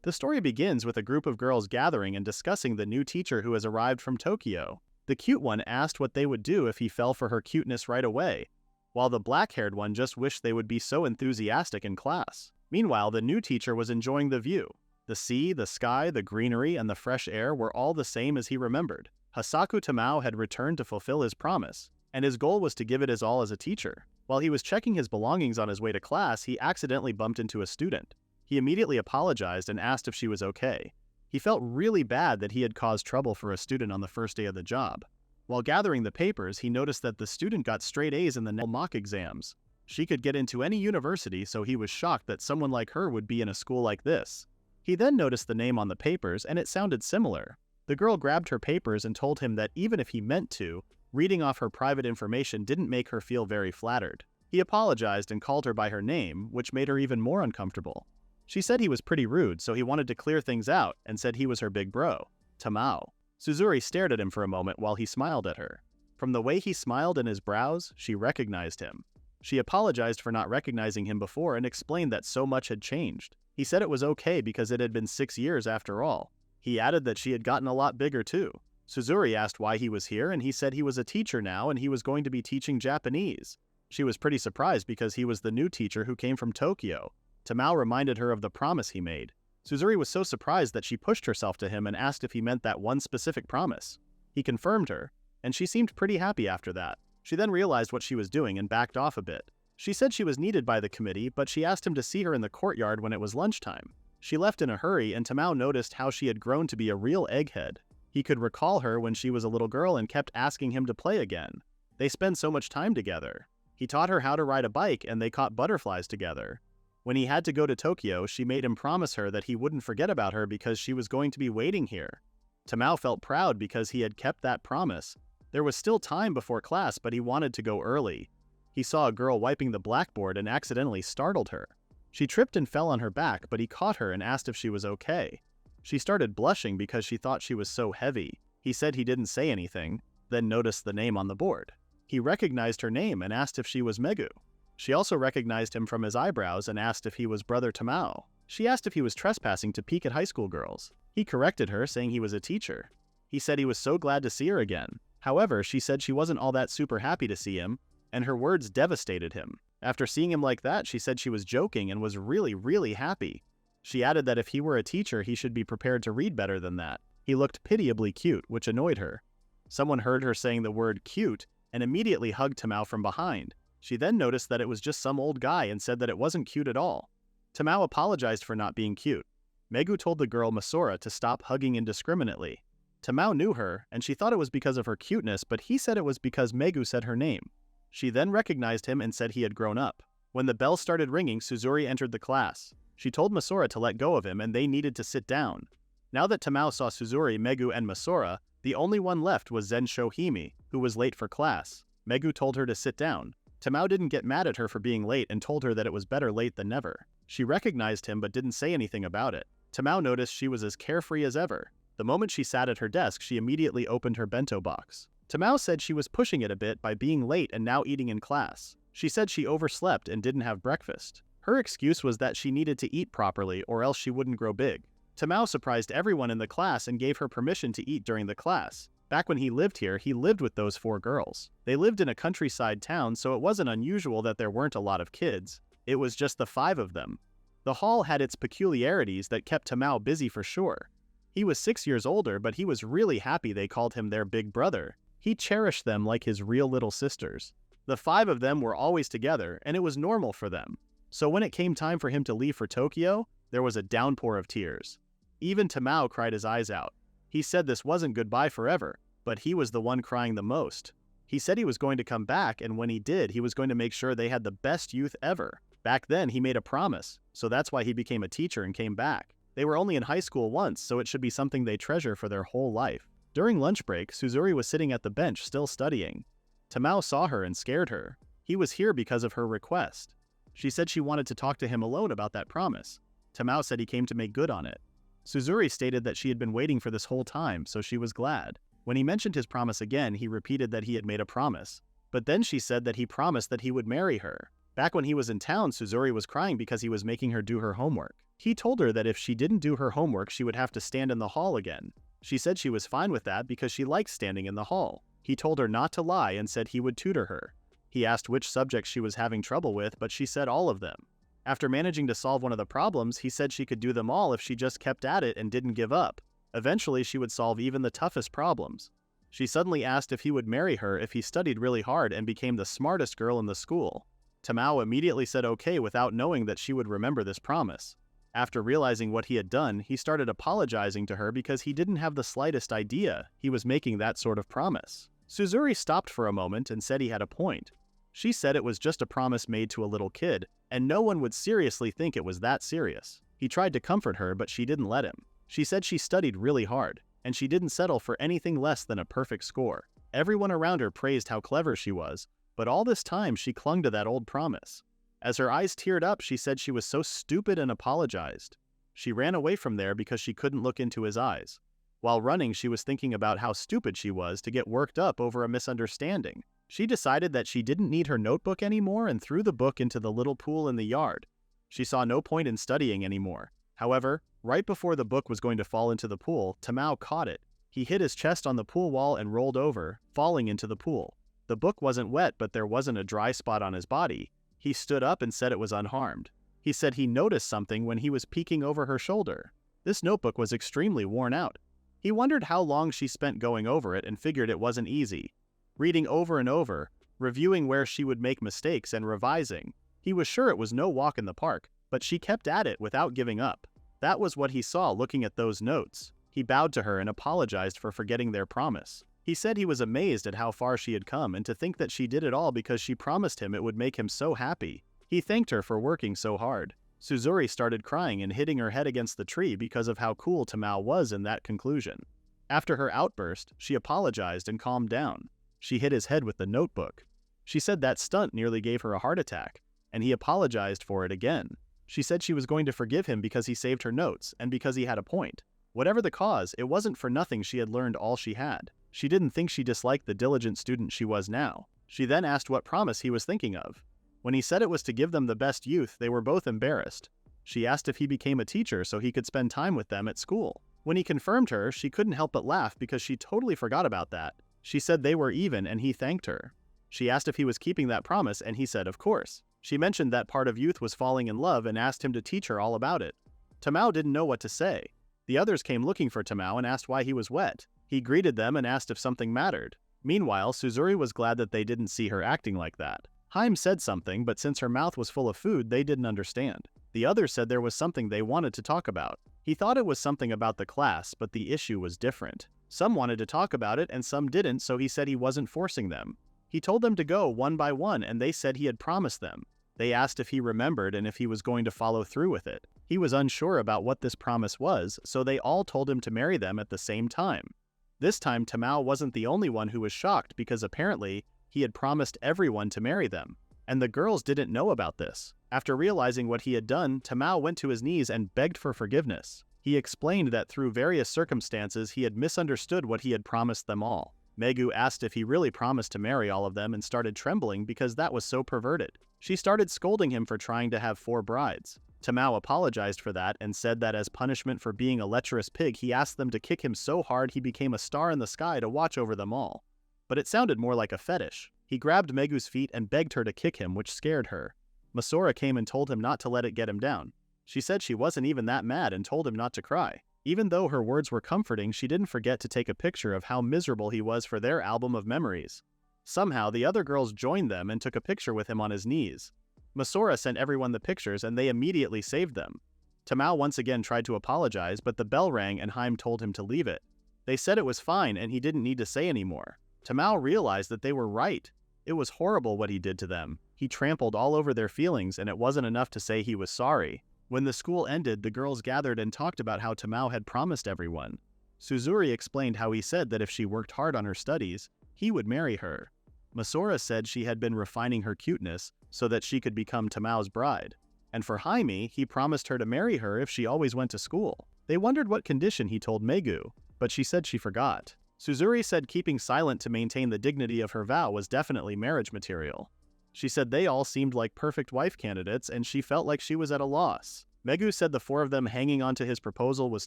The story begins with a group of girls gathering and discussing the new teacher who has arrived from Tokyo. The cute one asked what they would do if he fell for her cuteness right away, while the black-haired one just wished they would be so enthusiastic in class. Meanwhile, the new teacher was enjoying the view. The sea, the sky, the greenery, and the fresh air were all the same as he remembered. Hassaku Tamao had returned to fulfill his promise, and his goal was to give it his all as a teacher. While he was checking his belongings on his way to class, he accidentally bumped into a student. He immediately apologized and asked if she was okay. He felt really bad that he had caused trouble for a student on the first day of the job. While gathering the papers, he noticed that the student got straight A's in the mock exams. She could get into any university, so he was shocked that someone like her would be in a school like this. He then noticed the name on the papers, and it sounded similar. The girl grabbed her papers and told him that even if he meant to, reading off her private information didn't make her feel very flattered. He apologized and called her by her name, which made her even more uncomfortable. She said he was pretty rude, so he wanted to clear things out and said he was her big bro, Tamao. Suzuri stared at him for a moment while he smiled at her. From the way he smiled and his brows, she recognized him. She apologized for not recognizing him before and explained that so much had changed. He said it was okay because it had been 6 years after all. He added that she had gotten a lot bigger too. Suzuri asked why he was here, and he said he was a teacher now and he was going to be teaching Japanese. She was pretty surprised because he was the new teacher who came from Tokyo. Tamao reminded her of the promise he made. Suzuri was so surprised that she pushed herself to him and asked if he meant that one specific promise. He confirmed her, and she seemed pretty happy after that. She then realized what she was doing and backed off a bit. She said she was needed by the committee, but she asked him to see her in the courtyard when it was lunchtime. She left in a hurry, and Tamao noticed how she had grown to be a real egghead. He could recall her when she was a little girl and kept asking him to play again. They spent so much time together. He taught her how to ride a bike and they caught butterflies together. When he had to go to Tokyo, she made him promise her that he wouldn't forget about her because she was going to be waiting here. Tamao felt proud because he had kept that promise. There was still time before class, but he wanted to go early. He saw a girl wiping the blackboard and accidentally startled her. She tripped and fell on her back, but he caught her and asked if she was okay. She started blushing because she thought she was so heavy. He said he didn't say anything, then noticed the name on the board. He recognized her name and asked if she was Megu. She also recognized him from his eyebrows and asked if he was Brother Tamao. She asked if he was trespassing to peek at high school girls. He corrected her, saying he was a teacher. He said he was so glad to see her again. However, she said she wasn't all that super happy to see him, and her words devastated him. After seeing him like that, she said she was joking and was really happy. She added that if he were a teacher, he should be prepared to read better than that. He looked pitiably cute, which annoyed her. Someone heard her saying the word cute and immediately hugged Tamao from behind. She then noticed that it was just some old guy and said that it wasn't cute at all. Tamao apologized for not being cute. Megu told the girl Msora to stop hugging indiscriminately. Tamao knew her, and she thought it was because of her cuteness, but he said it was because Megu said her name. She then recognized him and said he had grown up. When the bell started ringing, Suzuri entered the class. She told Msora to let go of him and they needed to sit down. Now that Tamao saw Suzuri, Megu, and Msora, the only one left was Zen Shohime, who was late for class. Megu told her to sit down. Tamao didn't get mad at her for being late and told her that it was better late than never. She recognized him but didn't say anything about it. Tamao noticed she was as carefree as ever. The moment she sat at her desk, she immediately opened her bento box. Tamao said she was pushing it a bit by being late and now eating in class. She said she overslept and didn't have breakfast. Her excuse was that she needed to eat properly or else she wouldn't grow big. Tamao surprised everyone in the class and gave her permission to eat during the class. Back when he lived here, he lived with those 4 girls. They lived in a countryside town, so it wasn't unusual that there weren't a lot of kids. It was just the 5 of them. The hall had its peculiarities that kept Tamao busy for sure. He was 6 years older, but he was really happy they called him their big brother. He cherished them like his real little sisters. The 5 of them were always together, and it was normal for them. So when it came time for him to leave for Tokyo, there was a downpour of tears. Even Tamao cried his eyes out. He said this wasn't goodbye forever, but he was the one crying the most. He said he was going to come back, and when he did, he was going to make sure they had the best youth ever. Back then, he made a promise, so that's why he became a teacher and came back. They were only in high school once, so it should be something they treasure for their whole life. During lunch break, Suzuri was sitting at the bench still studying. Tamao saw her and scared her. He was here because of her request. She said she wanted to talk to him alone about that promise. Tamao said he came to make good on it. Suzuri stated that she had been waiting for this whole time, so she was glad. When he mentioned his promise again, he repeated that he had made a promise. But then she said that he promised that he would marry her. Back when he was in town, Suzuri was crying because he was making her do her homework. He told her that if she didn't do her homework she would have to stand in the hall again. She said she was fine with that because she likes standing in the hall. He told her not to lie and said he would tutor her. He asked which subjects she was having trouble with, but she said all of them. After managing to solve one of the problems, he said she could do them all if she just kept at it and didn't give up. Eventually, she would solve even the toughest problems. She suddenly asked if he would marry her if he studied really hard and became the smartest girl in the school. Tamao immediately said okay without knowing that she would remember this promise. After realizing what he had done, he started apologizing to her because he didn't have the slightest idea he was making that sort of promise. Suzuri stopped for a moment and said he had a point. She said it was just a promise made to a little kid, and no one would seriously think it was that serious. He tried to comfort her, but she didn't let him. She said she studied really hard, and she didn't settle for anything less than a perfect score. Everyone around her praised how clever she was, but all this time she clung to that old promise. As her eyes teared up, she said she was so stupid and apologized. She ran away from there because she couldn't look into his eyes. While running, she was thinking about how stupid she was to get worked up over a misunderstanding. She decided that she didn't need her notebook anymore and threw the book into the little pool in the yard. She saw no point in studying anymore. However, right before the book was going to fall into the pool, Tamao caught it. He hit his chest on the pool wall and rolled over, falling into the pool. The book wasn't wet, but there wasn't a dry spot on his body. He stood up and said it was unharmed. He said he noticed something when he was peeking over her shoulder. This notebook was extremely worn out. He wondered how long she spent going over it and figured it wasn't easy. Reading over and over, reviewing where she would make mistakes and revising. He was sure it was no walk in the park, but she kept at it without giving up. That was what he saw looking at those notes. He bowed to her and apologized for forgetting their promise. He said he was amazed at how far she had come and to think that she did it all because she promised him it would make him so happy. He thanked her for working so hard. Suzuri started crying and hitting her head against the tree because of how cool Tamao was in that conclusion. After her outburst, she apologized and calmed down. She hit his head with the notebook. She said that stunt nearly gave her a heart attack, and he apologized for it again. She said she was going to forgive him because he saved her notes and because he had a point. Whatever the cause, it wasn't for nothing she had learned all she had. She didn't think she disliked the diligent student she was now. She then asked what promise he was thinking of. When he said it was to give them the best youth, they were both embarrassed. She asked if he became a teacher so he could spend time with them at school. When he confirmed her, she couldn't help but laugh because she totally forgot about that. She said they were even and he thanked her. She asked if he was keeping that promise and he said of course. She mentioned that part of youth was falling in love and asked him to teach her all about it. Tamao didn't know what to say. The others came looking for Tamao and asked why he was wet. He greeted them and asked if something mattered. Meanwhile, Suzuri was glad that they didn't see her acting like that. Haim said something, but since her mouth was full of food, they didn't understand. The others said there was something they wanted to talk about. He thought it was something about the class, but the issue was different. Some wanted to talk about it and some didn't, so he said he wasn't forcing them. He told them to go one by one and they said he had promised them. They asked if he remembered and if he was going to follow through with it. He was unsure about what this promise was, so they all told him to marry them at the same time. This time, Tamao wasn't the only one who was shocked because apparently he had promised everyone to marry them. And the girls didn't know about this. After realizing what he had done, Tamao went to his knees and begged for forgiveness. He explained that through various circumstances he had misunderstood what he had promised them all. Megu asked if he really promised to marry all of them and started trembling because that was so perverted. She started scolding him for trying to have 4 brides. Tamao apologized for that and said that as punishment for being a lecherous pig he asked them to kick him so hard he became a star in the sky to watch over them all. But it sounded more like a fetish. He grabbed Megu's feet and begged her to kick him, which scared her. Msora came and told him not to let it get him down. She said she wasn't even that mad and told him not to cry. Even though her words were comforting, she didn't forget to take a picture of how miserable he was for their album of memories. Somehow, the other girls joined them and took a picture with him on his knees. Msora sent everyone the pictures and they immediately saved them. Tamao once again tried to apologize, but the bell rang and Haim told him to leave it. They said it was fine and he didn't need to say anymore. Tamao realized that they were right. It was horrible what he did to them. He trampled all over their feelings and it wasn't enough to say he was sorry. When the school ended, the girls gathered and talked about how Tamao had promised everyone. Suzuri explained how he said that if she worked hard on her studies, he would marry her. Msora said she had been refining her cuteness so that she could become Tamao's bride. And for Jaime, he promised her to marry her if she always went to school. They wondered what condition he told Megu, but she said she forgot. Suzuri said keeping silent to maintain the dignity of her vow was definitely marriage material. She said they all seemed like perfect wife candidates and she felt like she was at a loss. Megu said the four of them hanging onto his proposal was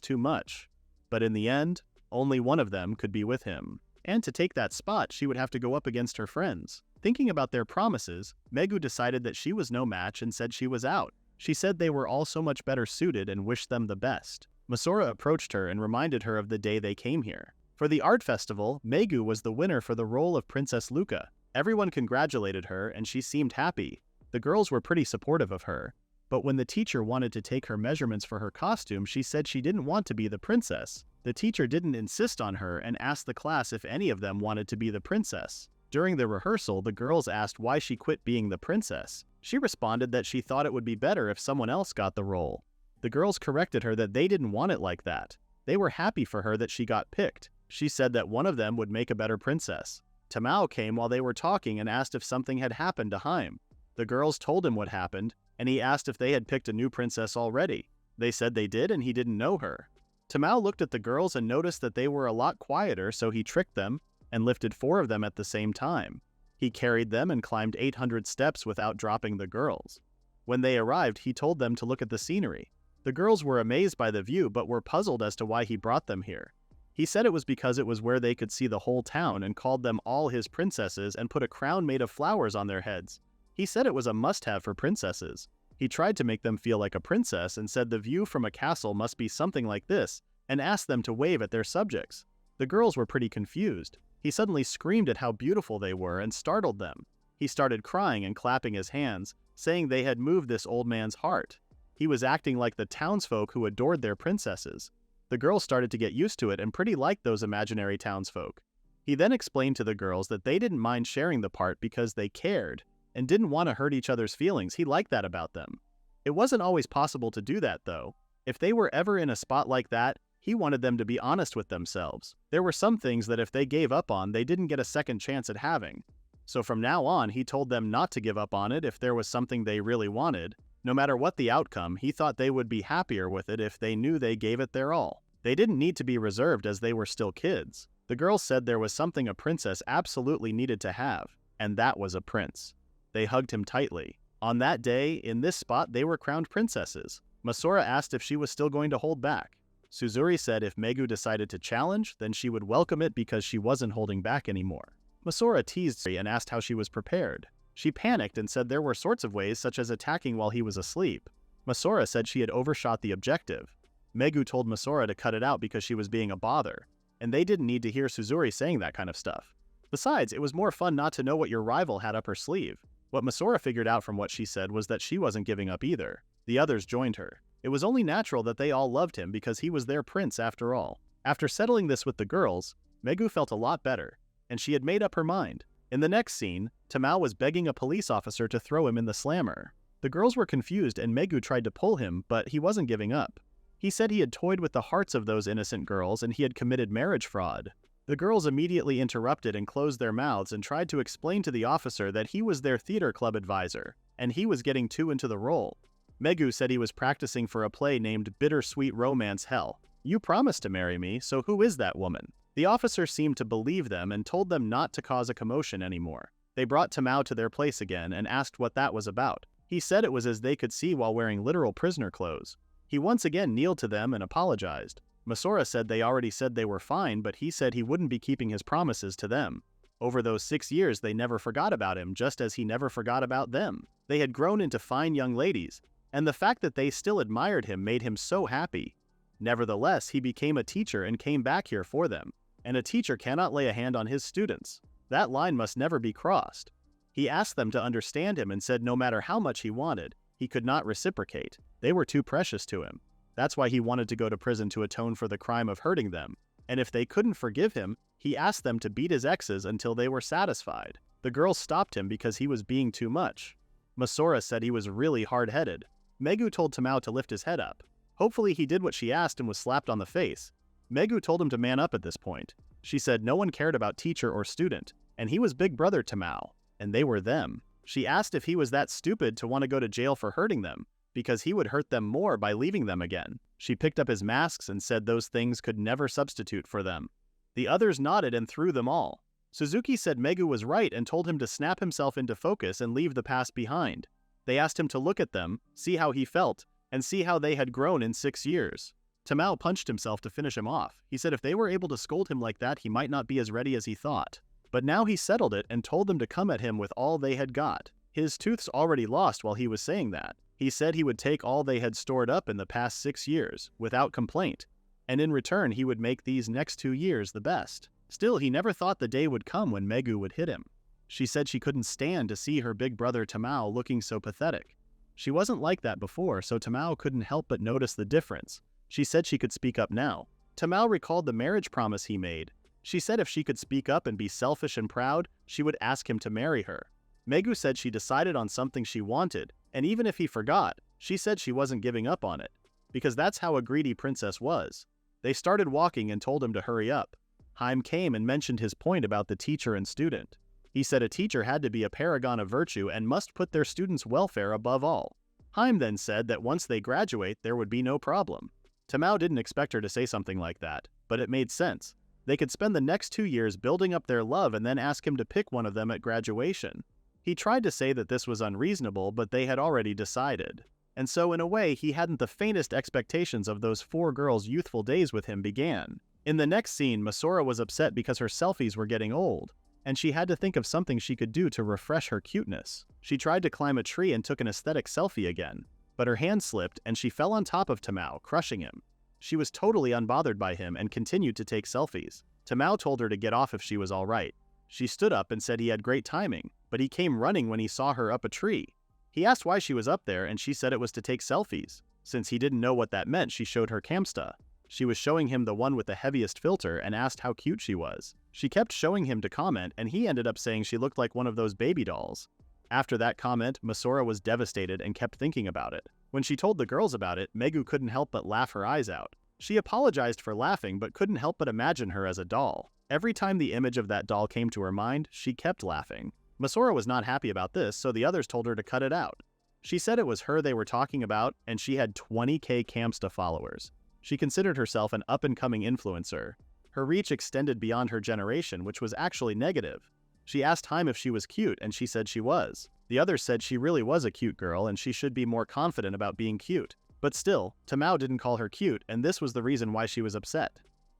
too much, but in the end, only one of them could be with him. And to take that spot, she would have to go up against her friends. Thinking about their promises, Megu decided that she was no match and said she was out. She said they were all so much better suited and wished them the best. Msora approached her and reminded her of the day they came here. For the art festival, Megu was the winner for the role of Princess Luca. Everyone congratulated her and she seemed happy. The girls were pretty supportive of her. But when the teacher wanted to take her measurements for her costume, she said she didn't want to be the princess. The teacher didn't insist on her and asked the class if any of them wanted to be the princess. During the rehearsal, the girls asked why she quit being the princess. She responded that she thought it would be better if someone else got the role. The girls corrected her that they didn't want it like that. They were happy for her that she got picked. She said that one of them would make a better princess. Tamao came while they were talking and asked if something had happened to Haim. The girls told him what happened, and he asked if they had picked a new princess already. They said they did and he didn't know her. Tamao looked at the girls and noticed that they were a lot quieter, so he tricked them and lifted 4 of them at the same time. He carried them and climbed 800 steps without dropping the girls. When they arrived, he told them to look at the scenery. The girls were amazed by the view but were puzzled as to why he brought them here. He said it was because it was where they could see the whole town and called them all his princesses and put a crown made of flowers on their heads. He said it was a must-have for princesses. He tried to make them feel like a princess and said the view from a castle must be something like this and asked them to wave at their subjects. The girls were pretty confused. He suddenly screamed at how beautiful they were and startled them. He started crying and clapping his hands, saying they had moved this old man's heart. He was acting like the townsfolk who adored their princesses. The girls started to get used to it and pretty liked those imaginary townsfolk. He then explained to the girls that they didn't mind sharing the part because they cared and didn't want to hurt each other's feelings. He liked that about them. It wasn't always possible to do that, though. If they were ever in a spot like that, he wanted them to be honest with themselves. There were some things that if they gave up on, they didn't get a second chance at having. So from now on, he told them not to give up on it if there was something they really wanted. No matter what the outcome, he thought they would be happier with it if they knew they gave it their all. They didn't need to be reserved as they were still kids. The girls said there was something a princess absolutely needed to have, and that was a prince. They hugged him tightly. On that day, in this spot, they were crowned princesses. Msora asked if she was still going to hold back. Suzuri said if Megu decided to challenge, then she would welcome it because she wasn't holding back anymore. Msora teased her and asked how she was prepared. She panicked and said there were sorts of ways, such as attacking while he was asleep. Msora said she had overshot the objective. Megu told Msora to cut it out because she was being a bother, and they didn't need to hear Suzuri saying that kind of stuff. Besides, it was more fun not to know what your rival had up her sleeve. What Msora figured out from what she said was that she wasn't giving up either. The others joined her. It was only natural that they all loved him because he was their prince after all. After settling this with the girls, Megu felt a lot better, and she had made up her mind. In the next scene, Tamao was begging a police officer to throw him in the slammer. The girls were confused and Megu tried to pull him, but he wasn't giving up. He said he had toyed with the hearts of those innocent girls and he had committed marriage fraud. The girls immediately interrupted and closed their mouths and tried to explain to the officer that he was their theater club advisor, and he was getting too into the role. Megu said he was practicing for a play named Bittersweet Romance Hell. You promised to marry me, so who is that woman? The officer seemed to believe them and told them not to cause a commotion anymore. They brought Tamao to their place again and asked what that was about. He said it was as they could see while wearing literal prisoner clothes. He once again kneeled to them and apologized. Msora said they already said they were fine, but he said he wouldn't be keeping his promises to them. Over those 6 years, they never forgot about him, just as he never forgot about them. They had grown into fine young ladies, and the fact that they still admired him made him so happy. Nevertheless, he became a teacher and came back here for them, and a teacher cannot lay a hand on his students. That line must never be crossed. He asked them to understand him and said no matter how much he wanted, he could not reciprocate. They were too precious to him. That's why he wanted to go to prison to atone for the crime of hurting them, and if they couldn't forgive him, he asked them to beat his exes until they were satisfied. The girls stopped him because he was being too much. Msora said he was really hard-headed. Megu told Tamao to lift his head up. Hopefully he did what she asked and was slapped on the face. Megu told him to man up at this point. She said no one cared about teacher or student, and he was big brother Tamao, and they were them. She asked if he was that stupid to want to go to jail for hurting them, because he would hurt them more by leaving them again. She picked up his masks and said those things could never substitute for them. The others nodded and threw them all. Suzuki said Megu was right and told him to snap himself into focus and leave the past behind. They asked him to look at them, see how he felt, and see how they had grown in 6 years. Tamao punched himself to finish him off. He said if they were able to scold him like that, he might not be as ready as he thought. But now he settled it and told them to come at him with all they had got. His tooth's already lost while he was saying that. He said he would take all they had stored up in the past 6 years, without complaint, and in return he would make these next 2 years the best. Still, he never thought the day would come when Megu would hit him. She said she couldn't stand to see her big brother Tamao looking so pathetic. She wasn't like that before, so Tamao couldn't help but notice the difference. She said she could speak up now. Tamao recalled the marriage promise he made. She said if she could speak up and be selfish and proud, she would ask him to marry her. Megu said she decided on something she wanted, and even if he forgot, she said she wasn't giving up on it, because that's how a greedy princess was. They started walking and told him to hurry up. Haim came and mentioned his point about the teacher and student. He said a teacher had to be a paragon of virtue and must put their students' welfare above all. Haim then said that once they graduate, there would be no problem. Tamao didn't expect her to say something like that, but it made sense. They could spend the next 2 years building up their love and then ask him to pick one of them at graduation. He tried to say that this was unreasonable, but they had already decided. And so in a way, he hadn't the faintest expectations of those 4 girls' youthful days with him began. In the next scene, Msora was upset because her selfies were getting old, and she had to think of something she could do to refresh her cuteness. She tried to climb a tree and took an aesthetic selfie again, but her hand slipped and she fell on top of Tamao, crushing him. She was totally unbothered by him and continued to take selfies. Tamao told her to get off if she was alright. She stood up and said he had great timing, but he came running when he saw her up a tree. He asked why she was up there and she said it was to take selfies. Since he didn't know what that meant, she showed her camsta. She was showing him the one with the heaviest filter and asked how cute she was. She kept showing him to comment and he ended up saying she looked like one of those baby dolls. After that comment, Msora was devastated and kept thinking about it. When she told the girls about it, Megu couldn't help but laugh her eyes out. She apologized for laughing but couldn't help but imagine her as a doll. Every time the image of that doll came to her mind, she kept laughing. Msora was not happy about this, so the others told her to cut it out. She said it was her they were talking about, and she had 20k Camsta followers. She considered herself an up-and-coming influencer. Her reach extended beyond her generation, which was actually negative. She asked Haim if she was cute, and she said she was. The others said she really was a cute girl, and she should be more confident about being cute. But still, Tamao didn't call her cute, and this was the reason why she was upset.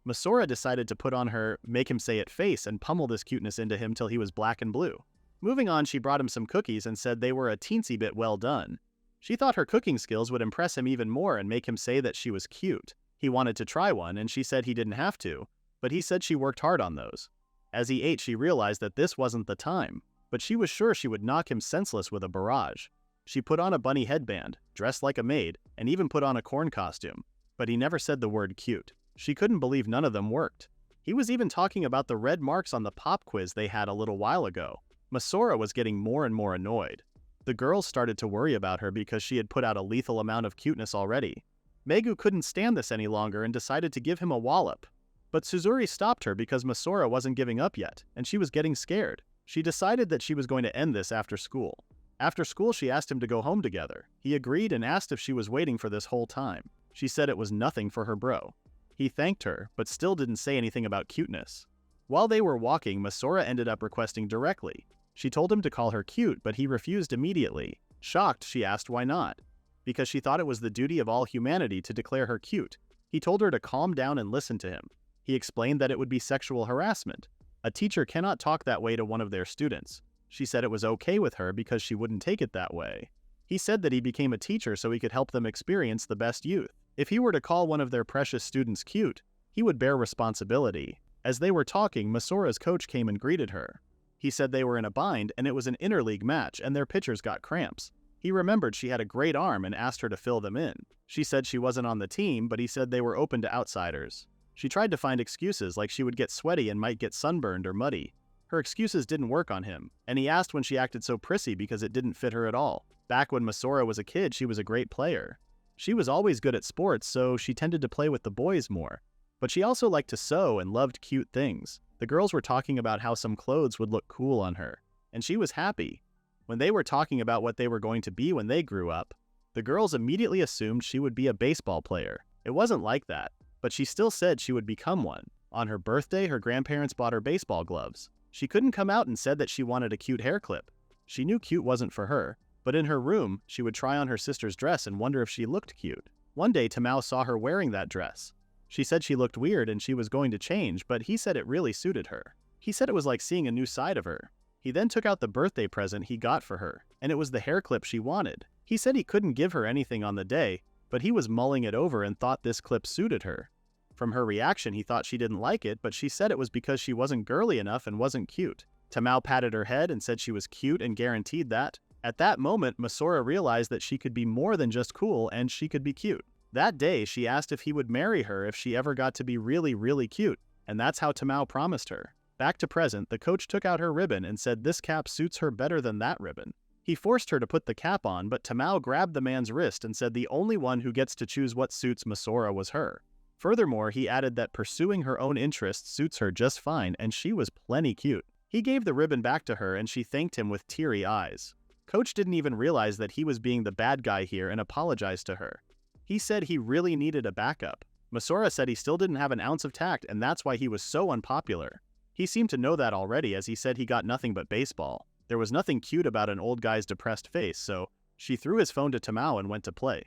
Msora decided to put on her make him say it face and pummel this cuteness into him till he was black and blue. Moving on, she brought him some cookies and said they were a teensy bit well done. She thought her cooking skills would impress him even more and make him say that she was cute. He wanted to try one, and she said he didn't have to, but he said she worked hard on those. As he ate, she realized that this wasn't the time, but she was sure she would knock him senseless with a barrage. She put on a bunny headband, dressed like a maid, and even put on a corn costume, but he never said the word cute. She couldn't believe none of them worked. He was even talking about the red marks on the pop quiz they had a little while ago. Msora was getting more and more annoyed. The girls started to worry about her because she had put out a lethal amount of cuteness already. Megu couldn't stand this any longer and decided to give him a wallop. But Suzuri stopped her because Msora wasn't giving up yet, and she was getting scared. She decided that she was going to end this after school. After school, she asked him to go home together. He agreed and asked if she was waiting for this whole time. She said it was nothing for her bro. He thanked her, but still didn't say anything about cuteness. While they were walking, Msora ended up requesting directly. She told him to call her cute, but he refused immediately. Shocked, she asked why not. Because she thought it was the duty of all humanity to declare her cute. He told her to calm down and listen to him. He explained that it would be sexual harassment. A teacher cannot talk that way to one of their students. She said it was okay with her because she wouldn't take it that way. He said that he became a teacher so he could help them experience the best youth. If he were to call one of their precious students cute, he would bear responsibility. As they were talking, Msora's coach came and greeted her. He said they were in a bind and it was an interleague match and their pitchers got cramps. He remembered she had a great arm and asked her to fill them in. She said she wasn't on the team, but he said they were open to outsiders. She tried to find excuses like she would get sweaty and might get sunburned or muddy. Her excuses didn't work on him, and he asked when she acted so prissy because it didn't fit her at all. Back when Msora was a kid, she was a great player. She was always good at sports, so she tended to play with the boys more. But she also liked to sew and loved cute things. The girls were talking about how some clothes would look cool on her, and she was happy. When they were talking about what they were going to be when they grew up, the girls immediately assumed she would be a baseball player. It wasn't like that, but she still said she would become one. On her birthday, her grandparents bought her baseball gloves. She couldn't come out and said that she wanted a cute hair clip. She knew cute wasn't for her. But in her room, she would try on her sister's dress and wonder if she looked cute. One day, Tamao saw her wearing that dress. She said she looked weird and she was going to change, but he said it really suited her. He said it was like seeing a new side of her. He then took out the birthday present he got for her, and it was the hair clip she wanted. He said he couldn't give her anything on the day, but he was mulling it over and thought this clip suited her. From her reaction, he thought she didn't like it, but she said it was because she wasn't girly enough and wasn't cute. Tamao patted her head and said she was cute and guaranteed that. At that moment, Msora realized that she could be more than just cool and she could be cute. That day, she asked if he would marry her if she ever got to be really, really cute, and that's how Tamao promised her. Back to present, the coach took out her ribbon and said this cap suits her better than that ribbon. He forced her to put the cap on, but Tamao grabbed the man's wrist and said the only one who gets to choose what suits Msora was her. Furthermore, he added that pursuing her own interests suits her just fine and she was plenty cute. He gave the ribbon back to her and she thanked him with teary eyes. Coach didn't even realize that he was being the bad guy here and apologized to her. He said he really needed a backup. Msora said he still didn't have an ounce of tact and that's why he was so unpopular. He seemed to know that already as he said he got nothing but baseball. There was nothing cute about an old guy's depressed face, so she threw his phone to Tamao and went to play.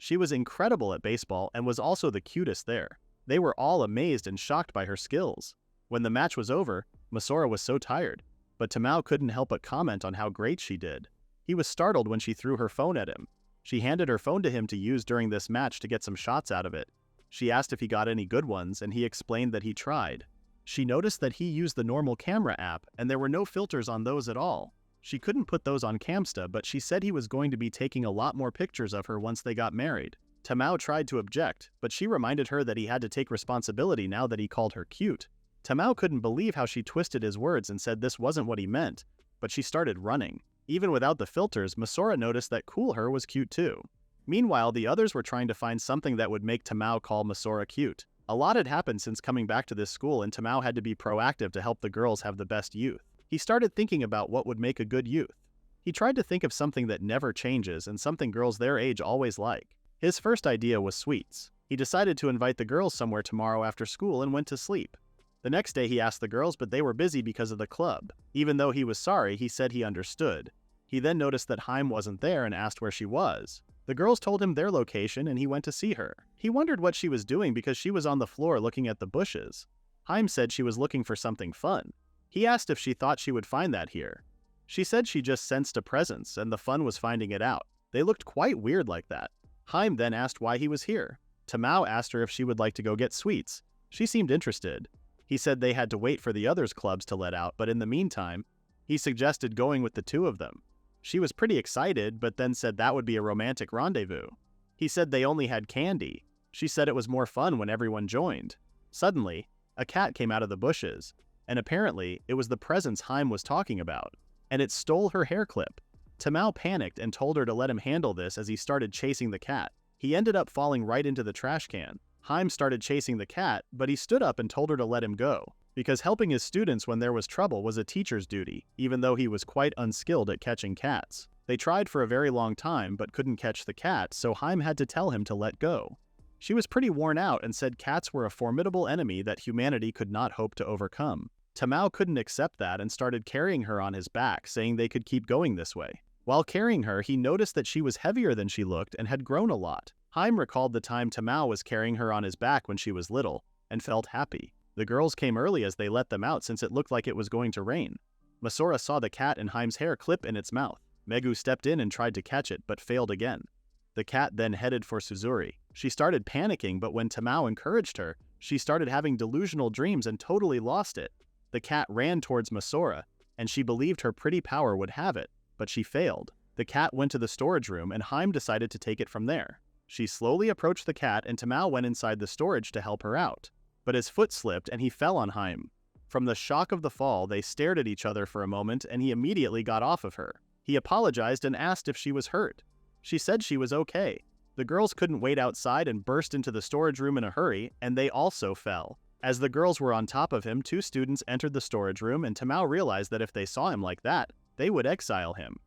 She was incredible at baseball and was also the cutest there. They were all amazed and shocked by her skills. When the match was over, Msora was so tired, but Tamao couldn't help but comment on how great she did. He was startled when she threw her phone at him. She handed her phone to him to use during this match to get some shots out of it. She asked if he got any good ones and he explained that he tried. She noticed that he used the normal camera app and there were no filters on those at all. She couldn't put those on Camsta, but she said he was going to be taking a lot more pictures of her once they got married. Tamao tried to object, but she reminded her that he had to take responsibility now that he called her cute. Tamao couldn't believe how she twisted his words and said this wasn't what he meant, but she started running. Even without the filters, Msora noticed that Cool Her was cute too. Meanwhile, the others were trying to find something that would make Tamao call Msora cute. A lot had happened since coming back to this school and Tamao had to be proactive to help the girls have the best youth. He started thinking about what would make a good youth. He tried to think of something that never changes and something girls their age always like. His first idea was sweets. He decided to invite the girls somewhere tomorrow after school and went to sleep. The next day he asked the girls, but they were busy because of the club. Even though he was sorry, he said he understood. He then noticed that Haim wasn't there and asked where she was. The girls told him their location and he went to see her. He wondered what she was doing because she was on the floor looking at the bushes. Haim said she was looking for something fun. He asked if she thought she would find that here. She said she just sensed a presence and the fun was finding it out. They looked quite weird like that. Haim then asked why he was here. Tamao asked her if she would like to go get sweets. She seemed interested. He said they had to wait for the others' clubs to let out, but in the meantime, he suggested going with the two of them. She was pretty excited, but then said that would be a romantic rendezvous. He said they only had candy. She said it was more fun when everyone joined. Suddenly, a cat came out of the bushes, and apparently, it was the presence Haim was talking about, and it stole her hair clip. Tamao panicked and told her to let him handle this as he started chasing the cat. He ended up falling right into the trash can. Haim started chasing the cat, but he stood up and told her to let him go, because helping his students when there was trouble was a teacher's duty, even though he was quite unskilled at catching cats. They tried for a very long time but couldn't catch the cat, so Haim had to tell him to let go. She was pretty worn out and said cats were a formidable enemy that humanity could not hope to overcome. Tamao couldn't accept that and started carrying her on his back, saying they could keep going this way. While carrying her, he noticed that she was heavier than she looked and had grown a lot. Haim recalled the time Tamao was carrying her on his back when she was little, and felt happy. The girls came early as they let them out since it looked like it was going to rain. Msora saw the cat and Haim's hair clip in its mouth. Megu stepped in and tried to catch it, but failed again. The cat then headed for Suzuri. She started panicking, but when Tamao encouraged her, she started having delusional dreams and totally lost it. The cat ran towards Msora, and she believed her pretty power would have it, but she failed. The cat went to the storage room and Haim decided to take it from there. She slowly approached the cat and Tamao went inside the storage to help her out. But his foot slipped and he fell on Haim. From the shock of the fall, they stared at each other for a moment and he immediately got off of her. He apologized and asked if she was hurt. She said she was okay. The girls couldn't wait outside and burst into the storage room in a hurry, and they also fell. As the girls were on top of him, two students entered the storage room and Tamao realized that if they saw him like that, they would exile him.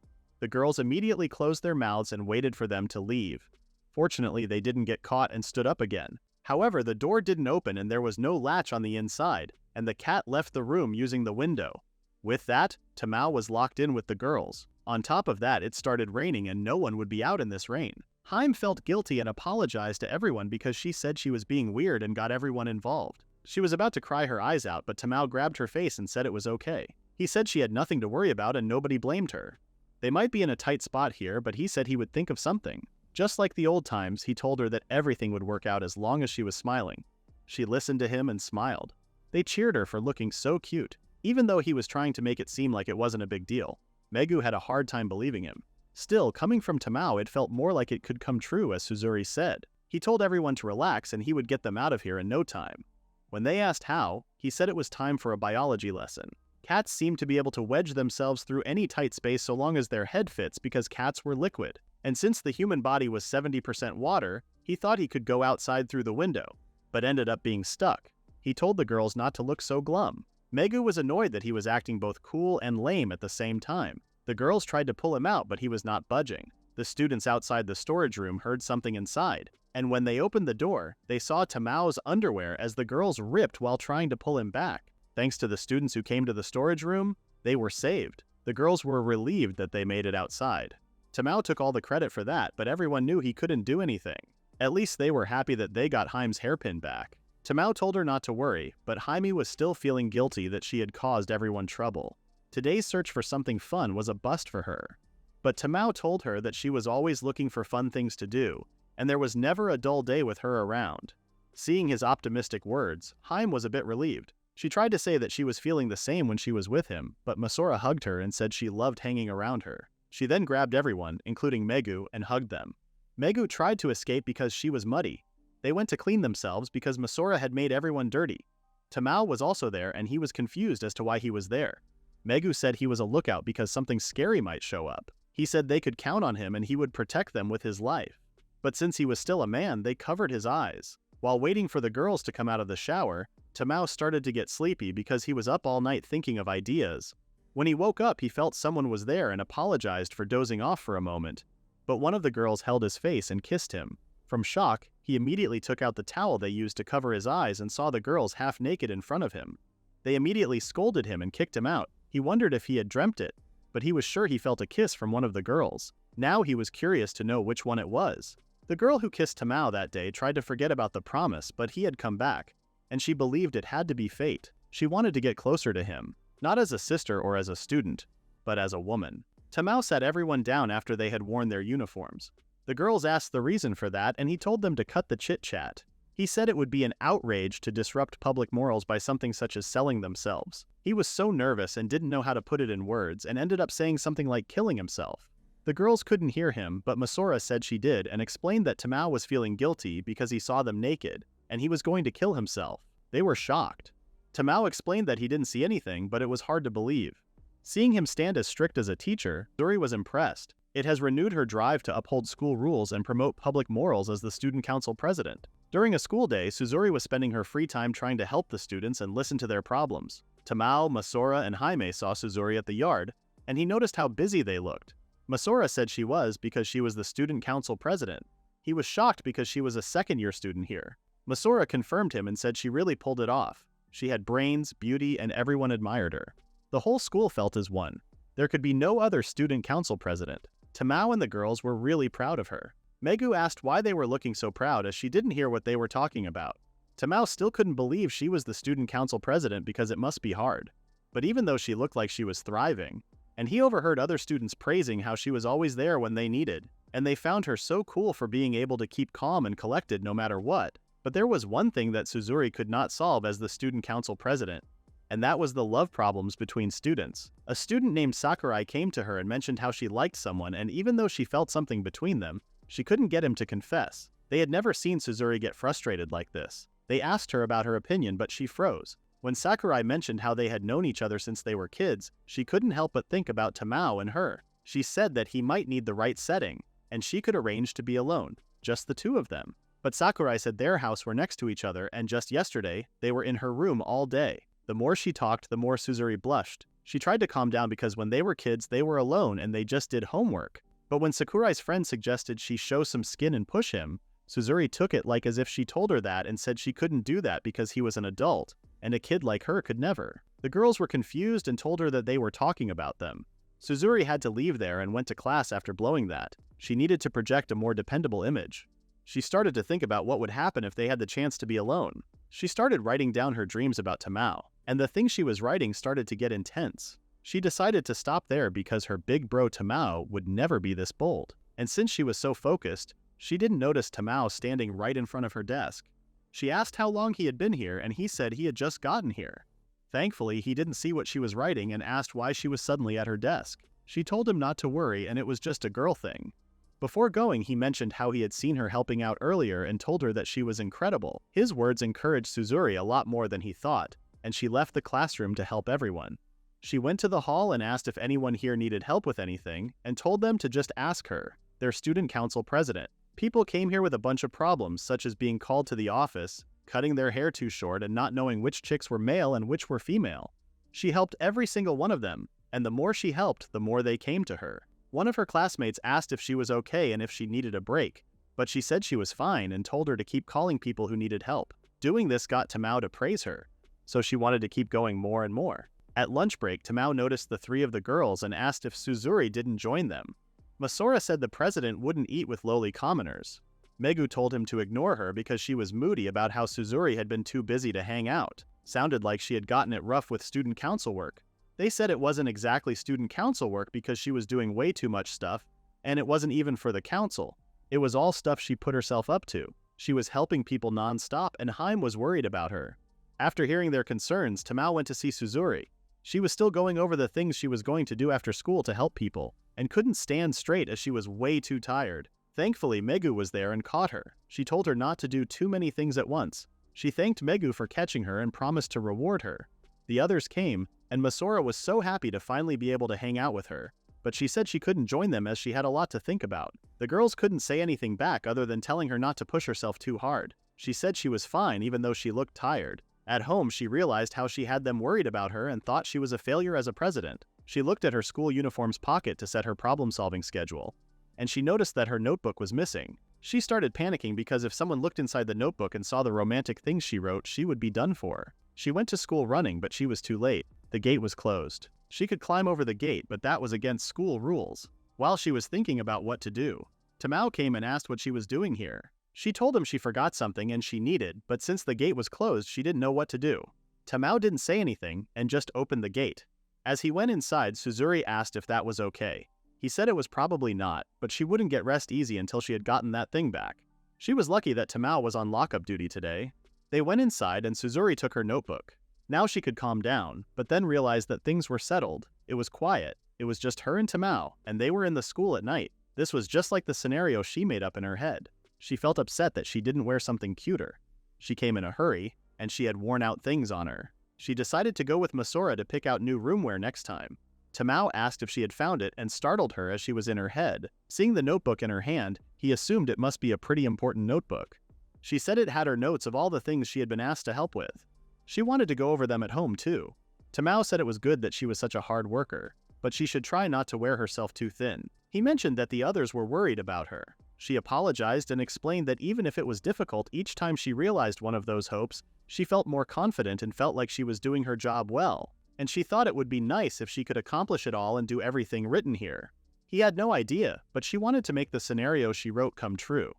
The girls immediately closed their mouths and waited for them to leave. Fortunately, they didn't get caught and stood up again. However, the door didn't open and there was no latch on the inside, and the cat left the room using the window. With that, Tamao was locked in with the girls. On top of that, it started raining and no one would be out in this rain. Haim felt guilty and apologized to everyone because she said she was being weird and got everyone involved. She was about to cry her eyes out, but Tamao grabbed her face and said it was okay. He said she had nothing to worry about and nobody blamed her. They might be in a tight spot here, but he said he would think of something. Just like the old times, he told her that everything would work out as long as she was smiling. She listened to him and smiled. They cheered her for looking so cute, even though he was trying to make it seem like it wasn't a big deal. Megu had a hard time believing him. Still, coming from Tamao, it felt more like it could come true, as Suzuri said. He told everyone to relax and he would get them out of here in no time. When they asked how, he said it was time for a biology lesson. Cats seemed to be able to wedge themselves through any tight space so long as their head fits because cats were liquid. And since the human body was 70% water, he thought he could go outside through the window, but ended up being stuck. He told the girls not to look so glum. Megu was annoyed that he was acting both cool and lame at the same time. The girls tried to pull him out, but he was not budging. The students outside the storage room heard something inside, and when they opened the door, they saw Tamao's underwear as the girls ripped while trying to pull him back. Thanks to the students who came to the storage room, they were saved. The girls were relieved that they made it outside. Tamao took all the credit for that, but everyone knew he couldn't do anything. At least they were happy that they got Haim's hairpin back. Tamao told her not to worry, but Jaime was still feeling guilty that she had caused everyone trouble. Today's search for something fun was a bust for her. But Tamao told her that she was always looking for fun things to do, and there was never a dull day with her around. Seeing his optimistic words, Haim was a bit relieved. She tried to say that she was feeling the same when she was with him, but Msora hugged her and said she loved hanging around her. She then grabbed everyone, including Megu, and hugged them. Megu tried to escape because she was muddy. They went to clean themselves because Msora had made everyone dirty. Tamao was also there and he was confused as to why he was there. Megu said he was a lookout because something scary might show up. He said they could count on him and he would protect them with his life. But since he was still a man, they covered his eyes. While waiting for the girls to come out of the shower, Tamao started to get sleepy because he was up all night thinking of ideas. When he woke up, he felt someone was there and apologized for dozing off for a moment. But one of the girls held his face and kissed him. From shock, he immediately took out the towel they used to cover his eyes and saw the girls half naked in front of him. They immediately scolded him and kicked him out. He wondered if he had dreamt it, but he was sure he felt a kiss from one of the girls. Now he was curious to know which one it was. The girl who kissed Tamao that day tried to forget about the promise, but he had come back, and she believed it had to be fate. She wanted to get closer to him, not as a sister or as a student, but as a woman. Tamao sat everyone down after they had worn their uniforms. The girls asked the reason for that, and he told them to cut the chit-chat. He said it would be an outrage to disrupt public morals by something such as selling themselves. He was so nervous and didn't know how to put it in words, and ended up saying something like killing himself. The girls couldn't hear him, but Msora said she did and explained that Tamao was feeling guilty because he saw them naked, and he was going to kill himself. They were shocked. Tamao explained that he didn't see anything, but it was hard to believe. Seeing him stand as strict as a teacher, Suzuri was impressed. It has renewed her drive to uphold school rules and promote public morals as the student council president. During a school day, Suzuri was spending her free time trying to help the students and listen to their problems. Tamao, Msora, and Jaime saw Suzuri at the yard, and he noticed how busy they looked. Msora said she was because she was the student council president. He was shocked because she was a second-year student here. Msora confirmed him and said she really pulled it off. She had brains, beauty, and everyone admired her. The whole school felt as one. There could be no other student council president. Tamao and the girls were really proud of her. Megu asked why they were looking so proud as she didn't hear what they were talking about. Tamao still couldn't believe she was the student council president because it must be hard. But even though she looked like she was thriving, and he overheard other students praising how she was always there when they needed, and they found her so cool for being able to keep calm and collected no matter what. But there was one thing that Suzuri could not solve as the student council president, and that was the love problems between students. A student named Sakurai came to her and mentioned how she liked someone, and even though she felt something between them, she couldn't get him to confess. They had never seen Suzuri get frustrated like this. They asked her about her opinion, but she froze. When Sakurai mentioned how they had known each other since they were kids, she couldn't help but think about Tamao and her. She said that he might need the right setting, and she could arrange to be alone, just the two of them. But Sakurai said their house were next to each other, and just yesterday, they were in her room all day. The more she talked, the more Suzuri blushed. She tried to calm down because when they were kids, they were alone and they just did homework. But when Sakurai's friend suggested she show some skin and push him, Suzuri took it like as if she told her that and said she couldn't do that because he was an adult, and a kid like her could never. The girls were confused and told her that they were talking about them. Suzuri had to leave there and went to class after blowing that. She needed to project a more dependable image. She started to think about what would happen if they had the chance to be alone. She started writing down her dreams about Tamao, and the things she was writing started to get intense. She decided to stop there because her big bro Tamao would never be this bold. And since she was so focused, she didn't notice Tamao standing right in front of her desk. She asked how long he had been here, and he said he had just gotten here. Thankfully, he didn't see what she was writing and asked why she was suddenly at her desk. She told him not to worry and it was just a girl thing. Before going, he mentioned how he had seen her helping out earlier and told her that she was incredible. His words encouraged Suzuri a lot more than he thought, and she left the classroom to help everyone. She went to the hall and asked if anyone here needed help with anything, and told them to just ask her, their student council president. People came here with a bunch of problems, such as being called to the office, cutting their hair too short, and not knowing which chicks were male and which were female. She helped every single one of them, and the more she helped, the more they came to her. One of her classmates asked if she was okay and if she needed a break, but she said she was fine and told her to keep calling people who needed help. Doing this got Tamao to praise her, so she wanted to keep going more and more. At lunch break, Tamao noticed the three of the girls and asked if Suzuri didn't join them. Msora said the president wouldn't eat with lowly commoners. Megu told him to ignore her because she was moody about how Suzuri had been too busy to hang out. Sounded like she had gotten it rough with student council work. They said it wasn't exactly student council work because she was doing way too much stuff, and it wasn't even for the council. It was all stuff she put herself up to. She was helping people non-stop, and Haim was worried about her. After hearing their concerns, Tamao went to see Suzuri. She was still going over the things she was going to do after school to help people, and couldn't stand straight as she was way too tired. Thankfully, Megu was there and caught her. She told her not to do too many things at once. She thanked Megu for catching her and promised to reward her. The others came, and Msora was so happy to finally be able to hang out with her, but she said she couldn't join them as she had a lot to think about. The girls couldn't say anything back other than telling her not to push herself too hard. She said she was fine even though she looked tired. At home, she realized how she had them worried about her and thought she was a failure as a president. She looked at her school uniform's pocket to set her problem-solving schedule, and she noticed that her notebook was missing. She started panicking because if someone looked inside the notebook and saw the romantic things she wrote, she would be done for. She went to school running, but she was too late. The gate was closed. She could climb over the gate, but that was against school rules. While she was thinking about what to do, Tamao came and asked what she was doing here. She told him she forgot something and she needed, but since the gate was closed, she didn't know what to do. Tamao didn't say anything and just opened the gate. As he went inside, Suzuri asked if that was okay. He said it was probably not, but she wouldn't get rest easy until she had gotten that thing back. She was lucky that Tamao was on lockup duty today. They went inside and Suzuri took her notebook. Now she could calm down, but then realized that things were settled. It was quiet. It was just her and Tamao, and they were in the school at night. This was just like the scenario she made up in her head. She felt upset that she didn't wear something cuter. She came in a hurry, and she had worn out things on her. She decided to go with Msora to pick out new roomwear next time. Tamao asked if she had found it and startled her as she was in her head. Seeing the notebook in her hand, he assumed it must be a pretty important notebook. She said it had her notes of all the things she had been asked to help with. She wanted to go over them at home too. Tamao said it was good that she was such a hard worker, but she should try not to wear herself too thin. He mentioned that the others were worried about her. She apologized and explained that even if it was difficult, each time she realized one of those hopes, she felt more confident and felt like she was doing her job well, and she thought it would be nice if she could accomplish it all and do everything written here. He had no idea, but she wanted to make the scenario she wrote come true.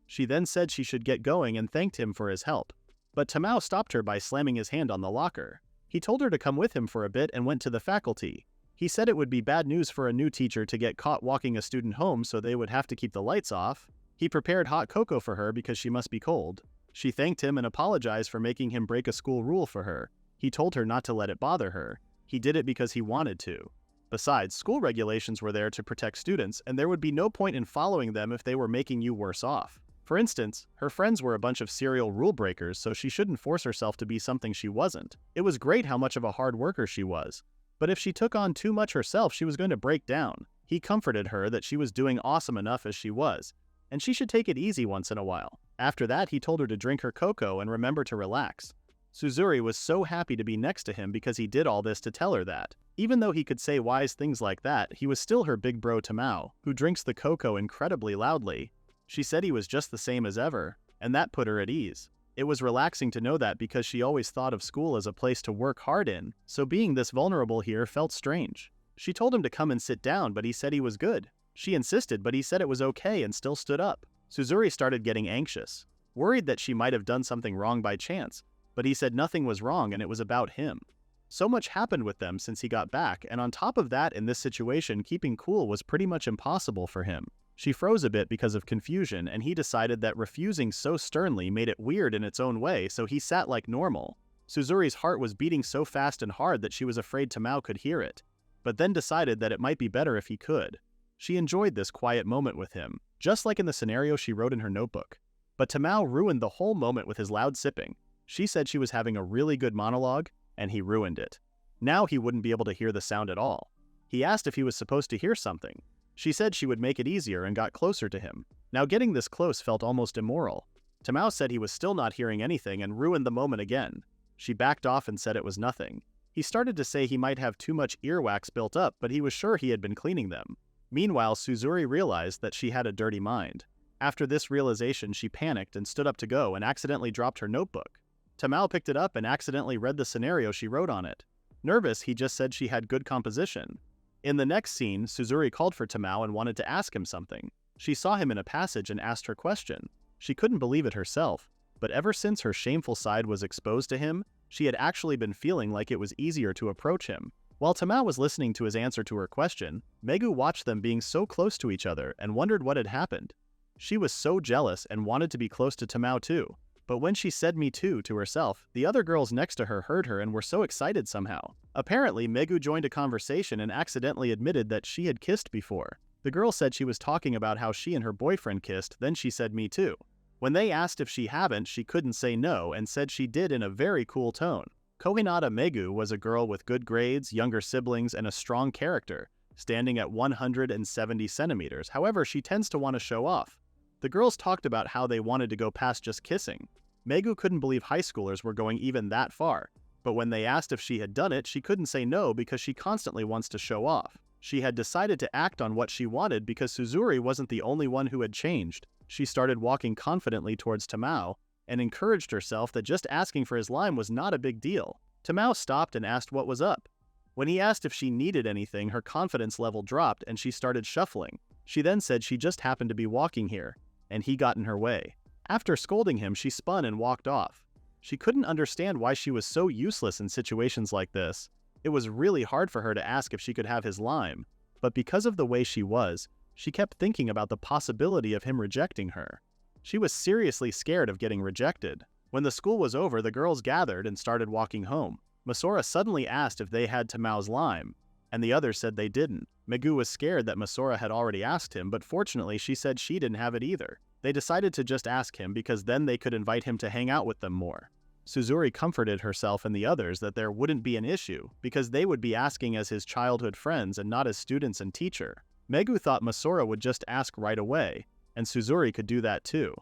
She then said she should get going and thanked him for his help. But Tamao stopped her by slamming his hand on the locker. He told her to come with him for a bit and went to the faculty. He said it would be bad news for a new teacher to get caught walking a student home, so they would have to keep the lights off. He prepared hot cocoa for her because she must be cold. She thanked him and apologized for making him break a school rule for her. He told her not to let it bother her. He did it because he wanted to. Besides, school regulations were there to protect students, and there would be no point in following them if they were making you worse off. For instance, her friends were a bunch of serial rule breakers, so she shouldn't force herself to be something she wasn't. It was great how much of a hard worker she was, but if she took on too much herself, she was going to break down. He comforted her that she was doing awesome enough as she was, and she should take it easy once in a while. After that, he told her to drink her cocoa and remember to relax. Suzuri was so happy to be next to him because he did all this to tell her that. Even though he could say wise things like that, he was still her big bro Tamao, who drinks the cocoa incredibly loudly. She said he was just the same as ever, and that put her at ease. It was relaxing to know that because she always thought of school as a place to work hard in, so being this vulnerable here felt strange. She told him to come and sit down, but he said he was good. She insisted, but he said it was okay and still stood up. Suzuri started getting anxious, worried that she might have done something wrong by chance, but he said nothing was wrong and it was about him. So much happened with them since he got back, and on top of that, in this situation, keeping cool was pretty much impossible for him. She froze a bit because of confusion, and he decided that refusing so sternly made it weird in its own way, so he sat like normal. Suzuri's heart was beating so fast and hard that she was afraid Tamao could hear it, but then decided that it might be better if he could. She enjoyed this quiet moment with him, just like in the scenario she wrote in her notebook. But Tamao ruined the whole moment with his loud sipping. She said she was having a really good monologue, and he ruined it. Now he wouldn't be able to hear the sound at all. He asked if he was supposed to hear something. She said she would make it easier and got closer to him. Now getting this close felt almost immoral. Tamao said he was still not hearing anything and ruined the moment again. She backed off and said it was nothing. He started to say he might have too much earwax built up, but he was sure he had been cleaning them. Meanwhile, Suzuri realized that she had a dirty mind. After this realization, she panicked and stood up to go and accidentally dropped her notebook. Tamao picked it up and accidentally read the scenario she wrote on it. Nervous, he just said she had good composition. In the next scene, Suzuri called for Tamao and wanted to ask him something. She saw him in a passage and asked her question. She couldn't believe it herself, but ever since her shameful side was exposed to him, she had actually been feeling like it was easier to approach him. While Tamao was listening to his answer to her question, Megu watched them being so close to each other and wondered what had happened. She was so jealous and wanted to be close to Tamao too. But when she said "me too" to herself, the other girls next to her heard her and were so excited somehow. Apparently, Megu joined a conversation and accidentally admitted that she had kissed before. The girl said she was talking about how she and her boyfriend kissed, then she said "me too." When they asked if she haven't, she couldn't say no and said she did in a very cool tone. Kohinata Megu was a girl with good grades, younger siblings, and a strong character, standing at 170 centimeters. However, she tends to want to show off. The girls talked about how they wanted to go past just kissing. Megu couldn't believe high schoolers were going even that far, but when they asked if she had done it, she couldn't say no because she constantly wants to show off. She had decided to act on what she wanted because Suzuri wasn't the only one who had changed. She started walking confidently towards Tamao and encouraged herself that just asking for his lime was not a big deal. Tamao stopped and asked what was up. When he asked if she needed anything, her confidence level dropped and she started shuffling. She then said she just happened to be walking here, and he got in her way. After scolding him, she spun and walked off. She couldn't understand why she was so useless in situations like this. It was really hard for her to ask if she could have his lime, but because of the way she was, she kept thinking about the possibility of him rejecting her. She was seriously scared of getting rejected. When the school was over, the girls gathered and started walking home. Msora suddenly asked if they had Tamao's lime, and the others said they didn't. Megu was scared that Msora had already asked him, but fortunately she said she didn't have it either. They decided to just ask him because then they could invite him to hang out with them more. Suzuri comforted herself and the others that there wouldn't be an issue because they would be asking as his childhood friends and not as students and teacher. Megu thought Msora would just ask right away, and Suzuri could do that too.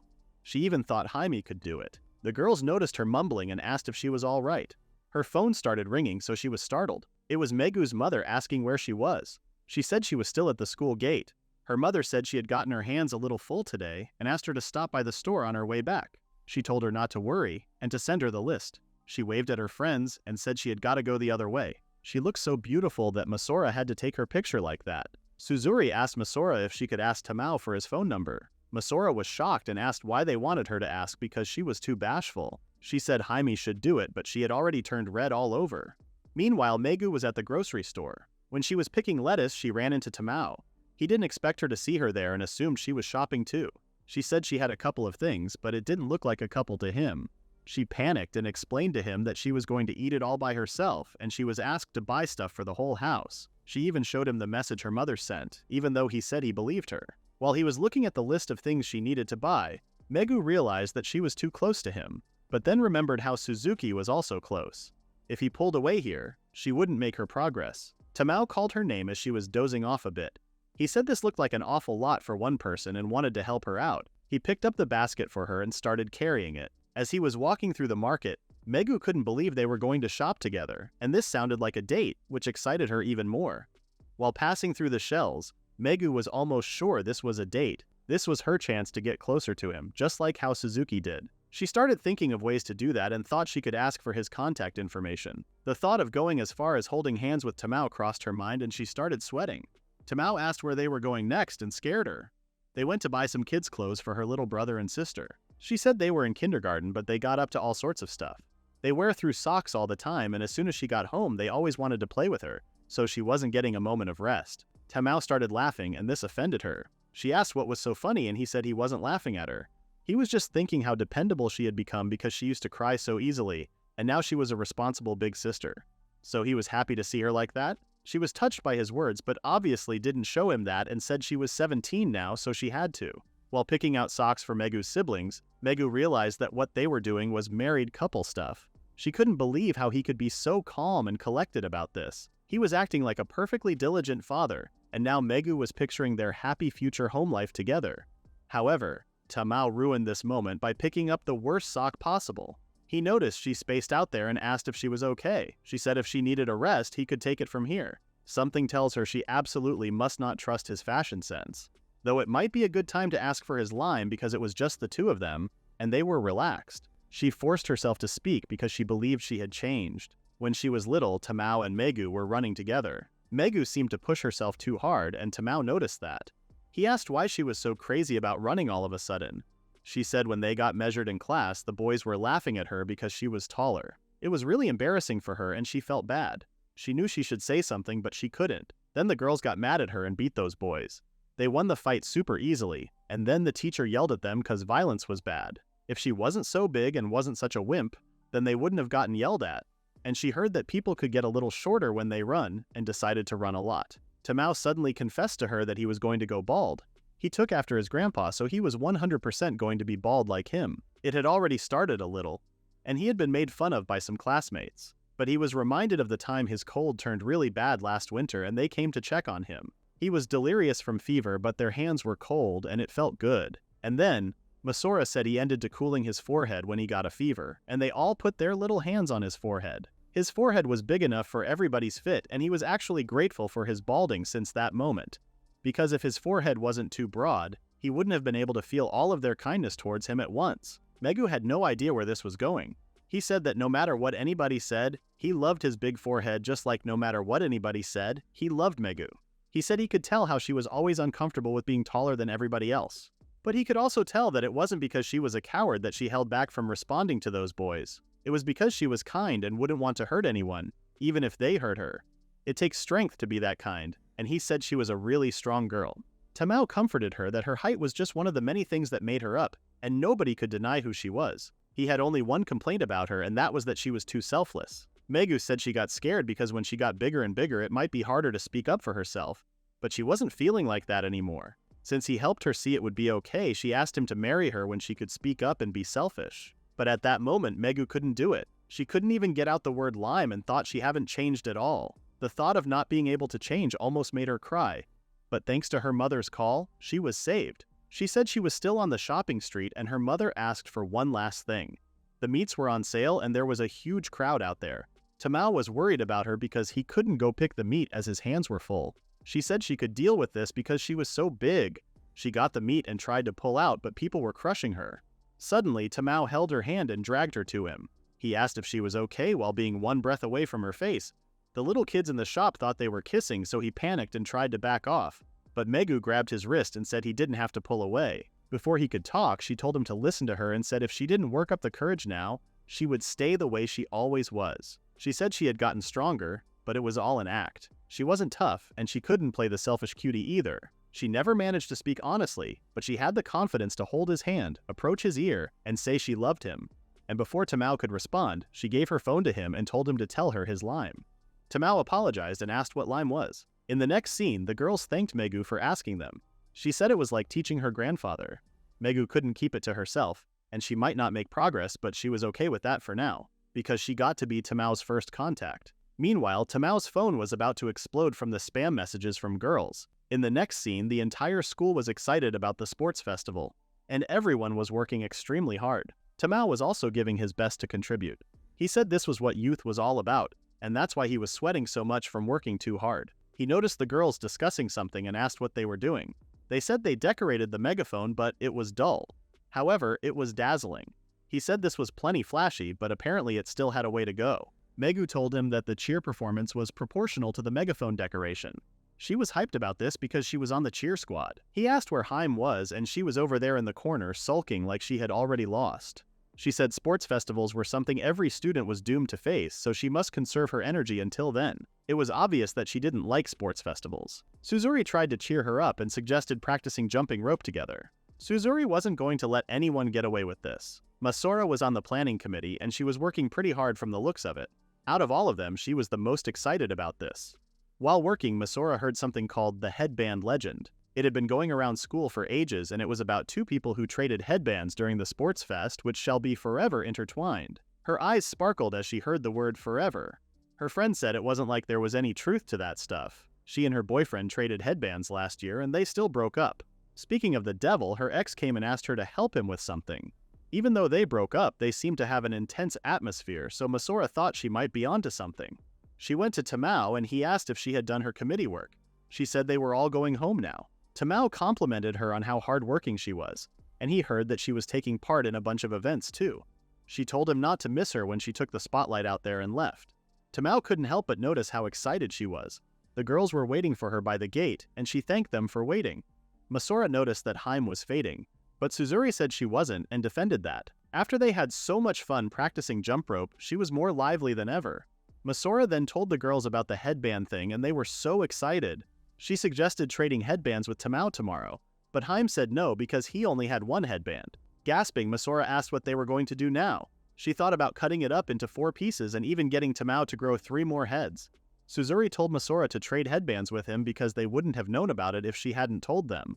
She even thought Jaime could do it. The girls noticed her mumbling and asked if she was all right. Her phone started ringing, so she was startled. It was Megu's mother asking where she was. She said she was still at the school gate. Her mother said she had gotten her hands a little full today and asked her to stop by the store on her way back. She told her not to worry and to send her the list. She waved at her friends and said she had got to go the other way. She looked so beautiful that Msora had to take her picture like that. Suzuri asked Msora if she could ask Tamao for his phone number. Msora was shocked and asked why they wanted her to ask because she was too bashful. She said Jaime should do it, but she had already turned red all over. Meanwhile, Megu was at the grocery store. When she was picking lettuce, she ran into Tamao. He didn't expect her to see her there and assumed she was shopping too. She said she had a couple of things, but it didn't look like a couple to him. She panicked and explained to him that she was going to eat it all by herself and she was asked to buy stuff for the whole house. She even showed him the message her mother sent, even though he said he believed her. While he was looking at the list of things she needed to buy, Megu realized that she was too close to him, but then remembered how Suzuki was also close. If he pulled away here, she wouldn't make her progress. Tamao called her name as she was dozing off a bit. He said this looked like an awful lot for one person and wanted to help her out. He picked up the basket for her and started carrying it. As he was walking through the market, Megu couldn't believe they were going to shop together, and this sounded like a date, which excited her even more. While passing through the shelves, Megu was almost sure this was a date. This was her chance to get closer to him, just like how Suzuki did. She started thinking of ways to do that and thought she could ask for his contact information. The thought of going as far as holding hands with Tamao crossed her mind and she started sweating. Tamao asked where they were going next and scared her. They went to buy some kids' clothes for her little brother and sister. She said they were in kindergarten, but they got up to all sorts of stuff. They wear through socks all the time, and as soon as she got home, they always wanted to play with her, so she wasn't getting a moment of rest. Tamao started laughing, and this offended her. She asked what was so funny, and he said he wasn't laughing at her. He was just thinking how dependable she had become because she used to cry so easily, and now she was a responsible big sister. So he was happy to see her like that? She was touched by his words, but obviously didn't show him that and said she was 17 now, so she had to. While picking out socks for Megu's siblings, Megu realized that what they were doing was married couple stuff. She couldn't believe how he could be so calm and collected about this. He was acting like a perfectly diligent father, and now Megu was picturing their happy future home life together. However, Tamao ruined this moment by picking up the worst sock possible. He noticed she spaced out there and asked if she was okay. She said if she needed a rest, he could take it from here. Something tells her she absolutely must not trust his fashion sense. Though it might be a good time to ask for his lime because it was just the two of them, and they were relaxed. She forced herself to speak because she believed she had changed. When she was little, Tamao and Megu were running together. Megu seemed to push herself too hard, and Tamao noticed that. He asked why she was so crazy about running all of a sudden. She said when they got measured in class, the boys were laughing at her because she was taller. It was really embarrassing for her and she felt bad. She knew she should say something, but she couldn't. Then the girls got mad at her and beat those boys. They won the fight super easily, and then the teacher yelled at them because violence was bad. If she wasn't so big and wasn't such a wimp, then they wouldn't have gotten yelled at. And she heard that people could get a little shorter when they run and decided to run a lot. Tamao suddenly confessed to her that he was going to go bald. He took after his grandpa, so he was 100% going to be bald like him. It had already started a little, and he had been made fun of by some classmates. But he was reminded of the time his cold turned really bad last winter and they came to check on him. He was delirious from fever, but their hands were cold and it felt good. And then, Msora said he ended to cooling his forehead when he got a fever, and they all put their little hands on his forehead. His forehead was big enough for everybody's fit, and he was actually grateful for his balding since that moment. Because if his forehead wasn't too broad, he wouldn't have been able to feel all of their kindness towards him at once. Megu had no idea where this was going. He said that no matter what anybody said, he loved his big forehead just like no matter what anybody said, he loved Megu. He said he could tell how she was always uncomfortable with being taller than everybody else. But he could also tell that it wasn't because she was a coward that she held back from responding to those boys. It was because she was kind and wouldn't want to hurt anyone, even if they hurt her. It takes strength to be that kind, and he said she was a really strong girl. Tamao comforted her that her height was just one of the many things that made her up, and nobody could deny who she was. He had only one complaint about her, and that was that she was too selfless. Megu said she got scared because when she got bigger and bigger, it might be harder to speak up for herself, but she wasn't feeling like that anymore. Since he helped her see it would be okay, she asked him to marry her when she could speak up and be selfish. But at that moment, Megu couldn't do it. She couldn't even get out the word lime and thought she hadn't changed at all. The thought of not being able to change almost made her cry. But thanks to her mother's call, she was saved. She said she was still on the shopping street and her mother asked for one last thing. The meats were on sale and there was a huge crowd out there. Tamao was worried about her because he couldn't go pick the meat as his hands were full. She said she could deal with this because she was so big. She got the meat and tried to pull out, but people were crushing her. Suddenly, Tamao held her hand and dragged her to him. He asked if she was okay while being one breath away from her face. The little kids in the shop thought they were kissing, so he panicked and tried to back off. But Megu grabbed his wrist and said he didn't have to pull away. Before he could talk, she told him to listen to her and said if she didn't work up the courage now, she would stay the way she always was. She said she had gotten stronger, but it was all an act. She wasn't tough, and she couldn't play the selfish cutie either. She never managed to speak honestly, but she had the confidence to hold his hand, approach his ear, and say she loved him. And before Tamao could respond, she gave her phone to him and told him to tell her his lime. Tamao apologized and asked what lime was. In the next scene, the girls thanked Megu for asking them. She said it was like teaching her grandfather. Megu couldn't keep it to herself, and she might not make progress, but she was okay with that for now, because she got to be Tamao's first contact. Meanwhile, Tamao's phone was about to explode from the spam messages from girls. In the next scene, the entire school was excited about the sports festival, and everyone was working extremely hard. Tamao was also giving his best to contribute. He said this was what youth was all about, and that's why he was sweating so much from working too hard. He noticed the girls discussing something and asked what they were doing. They said they decorated the megaphone, but it was dull. However, it was dazzling. He said this was plenty flashy, but apparently it still had a way to go. Megu told him that the cheer performance was proportional to the megaphone decoration. She was hyped about this because she was on the cheer squad. He asked where Haim was, and she was over there in the corner sulking like she had already lost. She said sports festivals were something every student was doomed to face, so she must conserve her energy until then. It was obvious that she didn't like sports festivals. Suzuri tried to cheer her up and suggested practicing jumping rope together. Suzuri wasn't going to let anyone get away with this. Msora was on the planning committee, and she was working pretty hard from the looks of it. Out of all of them, she was the most excited about this. While working, Msora heard something called the headband legend. It had been going around school for ages, and it was about two people who traded headbands during the sports fest, which shall be forever intertwined. Her eyes sparkled as she heard the word forever. Her friend said it wasn't like there was any truth to that stuff. She and her boyfriend traded headbands last year, and they still broke up. Speaking of the devil, her ex came and asked her to help him with something. Even though they broke up, they seemed to have an intense atmosphere, so Msora thought she might be onto something. She went to Tamao and he asked if she had done her committee work. She said they were all going home now. Tamao complimented her on how hardworking she was, and he heard that she was taking part in a bunch of events too. She told him not to miss her when she took the spotlight out there and left. Tamao couldn't help but notice how excited she was. The girls were waiting for her by the gate, and she thanked them for waiting. Msora noticed that Haim was fading, but Suzuri said she wasn't and defended that. After they had so much fun practicing jump rope, she was more lively than ever. Msora then told the girls about the headband thing, and they were so excited. She suggested trading headbands with Tamao tomorrow, but Haim said no because he only had one headband. Gasping, Msora asked what they were going to do now. She thought about cutting it up into 4 pieces and even getting Tamao to grow 3 more heads. Suzuri told Msora to trade headbands with him because they wouldn't have known about it if she hadn't told them.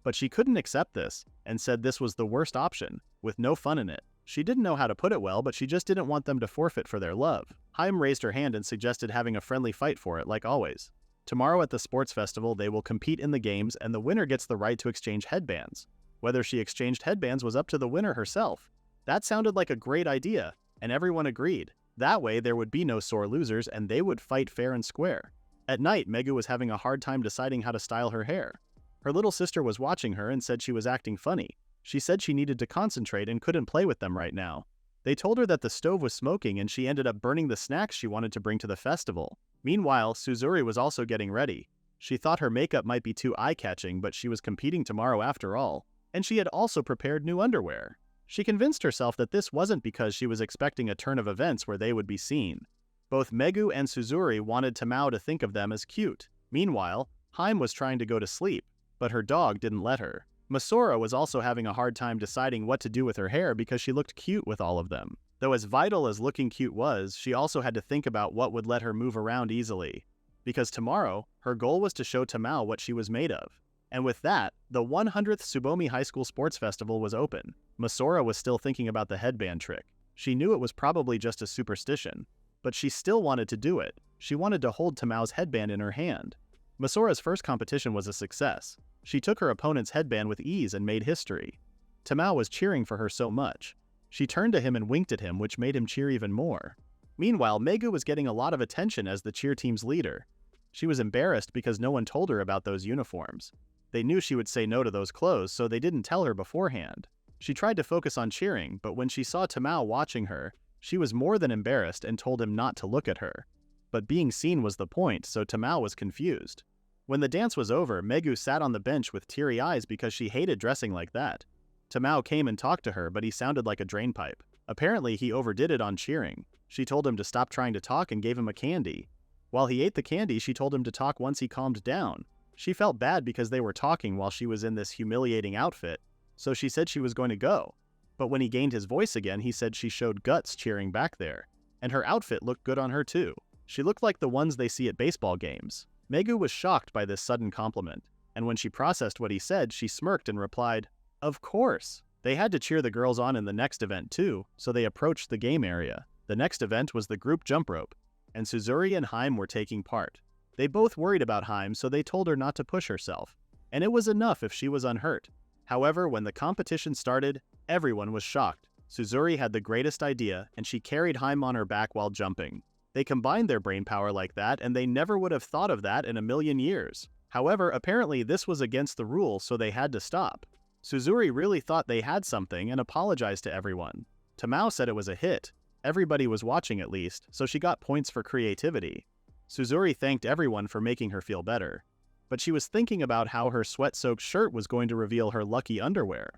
But she couldn't accept this, and said this was the worst option, with no fun in it. She didn't know how to put it well, but she just didn't want them to forfeit for their love. Haim raised her hand and suggested having a friendly fight for it, like always. Tomorrow at the sports festival, they will compete in the games, and the winner gets the right to exchange headbands. Whether she exchanged headbands was up to the winner herself. That sounded like a great idea, and everyone agreed. That way, there would be no sore losers, and they would fight fair and square. At night, Megu was having a hard time deciding how to style her hair. Her little sister was watching her and said she was acting funny. She said she needed to concentrate and couldn't play with them right now. They told her that the stove was smoking and she ended up burning the snacks she wanted to bring to the festival. Meanwhile, Suzuri was also getting ready. She thought her makeup might be too eye-catching, but she was competing tomorrow after all, and she had also prepared new underwear. She convinced herself that this wasn't because she was expecting a turn of events where they would be seen. Both Megu and Suzuri wanted Tamao to think of them as cute. Meanwhile, Haim was trying to go to sleep, but her dog didn't let her. Msora was also having a hard time deciding what to do with her hair because she looked cute with all of them. Though as vital as looking cute was, she also had to think about what would let her move around easily. Because tomorrow, her goal was to show Tamao what she was made of. And with that, the 100th Tsubomi High School Sports Festival was open. Msora was still thinking about the headband trick. She knew it was probably just a superstition, but she still wanted to do it. She wanted to hold Tamao's headband in her hand. Masora's first competition was a success. She took her opponent's headband with ease and made history. Tamao was cheering for her so much. She turned to him and winked at him, which made him cheer even more. Meanwhile, Megu was getting a lot of attention as the cheer team's leader. She was embarrassed because no one told her about those uniforms. They knew she would say no to those clothes, so they didn't tell her beforehand. She tried to focus on cheering, but when she saw Tamao watching her, she was more than embarrassed and told him not to look at her. But being seen was the point, so Tamao was confused. When the dance was over, Megu sat on the bench with teary eyes because she hated dressing like that. Tamao came and talked to her, but he sounded like a drainpipe. Apparently, he overdid it on cheering. She told him to stop trying to talk and gave him a candy. While he ate the candy, she told him to talk once he calmed down. She felt bad because they were talking while she was in this humiliating outfit, so she said she was going to go. But when he gained his voice again, he said she showed guts cheering back there. And her outfit looked good on her too. She looked like the ones they see at baseball games. Megu was shocked by this sudden compliment, and when she processed what he said, she smirked and replied, "Of course." They had to cheer the girls on in the next event too, so they approached the game area. The next event was the group jump rope, and Suzuri and Haim were taking part. They both worried about Haim, so they told her not to push herself, and it was enough if she was unhurt. However, when the competition started, everyone was shocked. Suzuri had the greatest idea, and she carried Haim on her back while jumping. They combined their brainpower like that, and they never would have thought of that in a million years. However, apparently this was against the rules, so they had to stop. Suzuri really thought they had something and apologized to everyone. Tamao said it was a hit. Everybody was watching at least, so she got points for creativity. Suzuri thanked everyone for making her feel better. But she was thinking about how her sweat-soaked shirt was going to reveal her lucky underwear.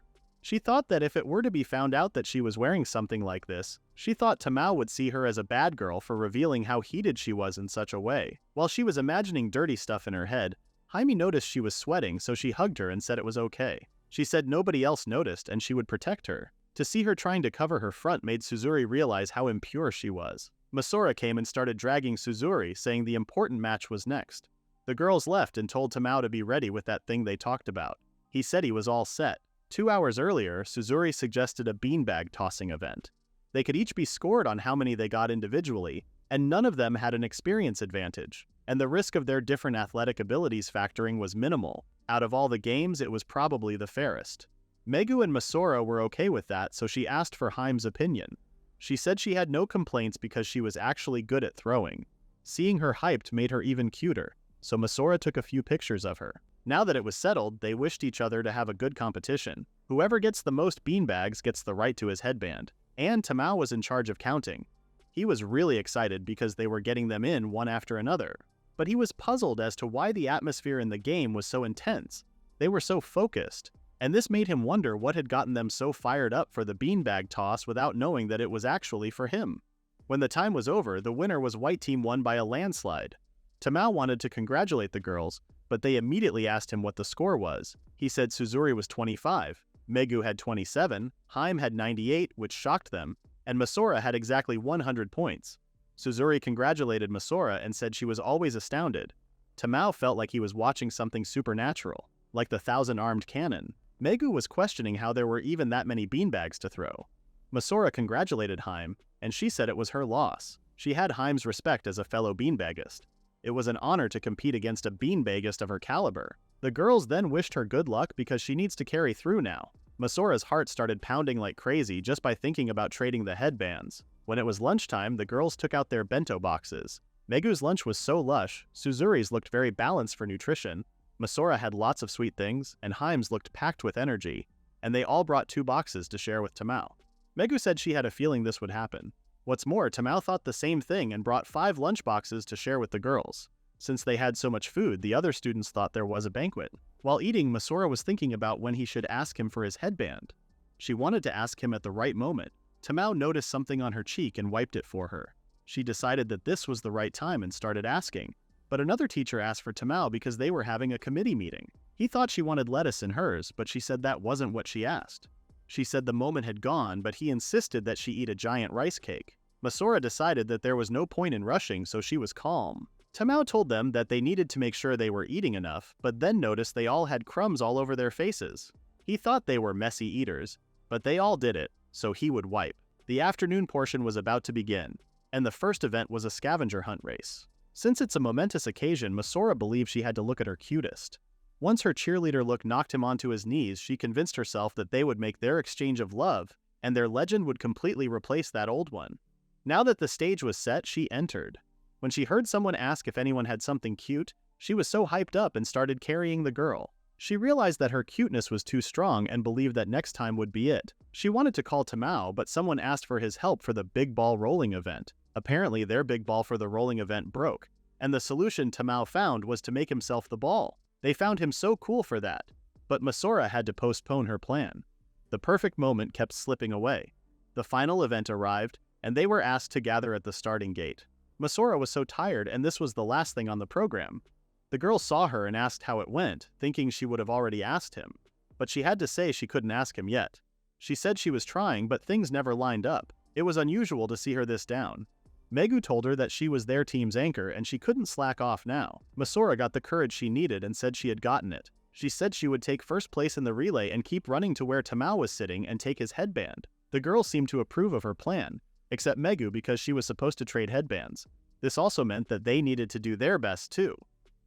She thought that if it were to be found out that she was wearing something like this, she thought Tamao would see her as a bad girl for revealing how heated she was in such a way. While she was imagining dirty stuff in her head, Jaime noticed she was sweating, so she hugged her and said it was okay. She said nobody else noticed and she would protect her. To see her trying to cover her front made Suzuri realize how impure she was. Msora came and started dragging Suzuri, saying the important match was next. The girls left and told Tamao to be ready with that thing they talked about. He said he was all set. 2 hours earlier, Suzuri suggested a beanbag tossing event. They could each be scored on how many they got individually, and none of them had an experience advantage, and the risk of their different athletic abilities factoring was minimal. Out of all the games, it was probably the fairest. Megu and Msora were okay with that, so she asked for Haime's opinion. She said she had no complaints because she was actually good at throwing. Seeing her hyped made her even cuter, so Msora took a few pictures of her. Now that it was settled, they wished each other to have a good competition. Whoever gets the most beanbags gets the right to his headband, and Tamao was in charge of counting. He was really excited because they were getting them in one after another, but he was puzzled as to why the atmosphere in the game was so intense. They were so focused, and this made him wonder what had gotten them so fired up for the beanbag toss without knowing that it was actually for him. When the time was over, the winner was White Team won by a landslide. Tamao wanted to congratulate the girls, but they immediately asked him what the score was. He said Suzuri was 25, Megu had 27, Haime had 98, which shocked them, and Msora had exactly 100 points. Suzuri congratulated Msora and said she was always astounded. Tamao felt like he was watching something supernatural, like the thousand-armed cannon. Megu was questioning how there were even that many beanbags to throw. Msora congratulated Haime, and she said it was her loss. She had Haime's respect as a fellow beanbagist. It was an honor to compete against a beanbagist of her caliber. The girls then wished her good luck because she needs to carry through now. Msora's heart started pounding like crazy just by thinking about trading the headbands. When it was lunchtime, the girls took out their bento boxes. Megu's lunch was so lush, Suzuri's looked very balanced for nutrition, Msora had lots of sweet things, and Haime's looked packed with energy, and they all brought 2 boxes to share with Tamao. Megu said she had a feeling this would happen. What's more, Tamao thought the same thing and brought 5 lunch boxes to share with the girls. Since they had so much food, the other students thought there was a banquet. While eating, Msora was thinking about when he should ask him for his headband. She wanted to ask him at the right moment. Tamao noticed something on her cheek and wiped it for her. She decided that this was the right time and started asking. But another teacher asked for Tamao because they were having a committee meeting. He thought she wanted lettuce in hers, but she said that wasn't what she asked. She said the moment had gone, but he insisted that she eat a giant rice cake. Msora decided that there was no point in rushing, so she was calm. Tamao told them that they needed to make sure they were eating enough, but then noticed they all had crumbs all over their faces. He thought they were messy eaters, but they all did it, so he would wipe. The afternoon portion was about to begin, and the first event was a scavenger hunt race. Since it's a momentous occasion, Msora believed she had to look at her cutest. Once her cheerleader look knocked him onto his knees, she convinced herself that they would make their exchange of love, and their legend would completely replace that old one. Now that the stage was set, she entered. When she heard someone ask if anyone had something cute, she was so hyped up and started carrying the girl. She realized that her cuteness was too strong and believed that next time would be it. She wanted to call Tamao, but someone asked for his help for the big ball rolling event. Apparently, their big ball for the rolling event broke, and the solution Tamao found was to make himself the ball. They found him so cool for that, but Msora had to postpone her plan. The perfect moment kept slipping away. The final event arrived, and they were asked to gather at the starting gate. Msora was so tired, and this was the last thing on the program. The girl saw her and asked how it went, thinking she would have already asked him, but she had to say she couldn't ask him yet. She said she was trying, but things never lined up. It was unusual to see her this down. Megu told her that she was their team's anchor and she couldn't slack off now. Msora got the courage she needed and said she had gotten it. She said she would take first place in the relay and keep running to where Tamao was sitting and take his headband. The girl seemed to approve of her plan, except Megu because she was supposed to trade headbands. This also meant that they needed to do their best too.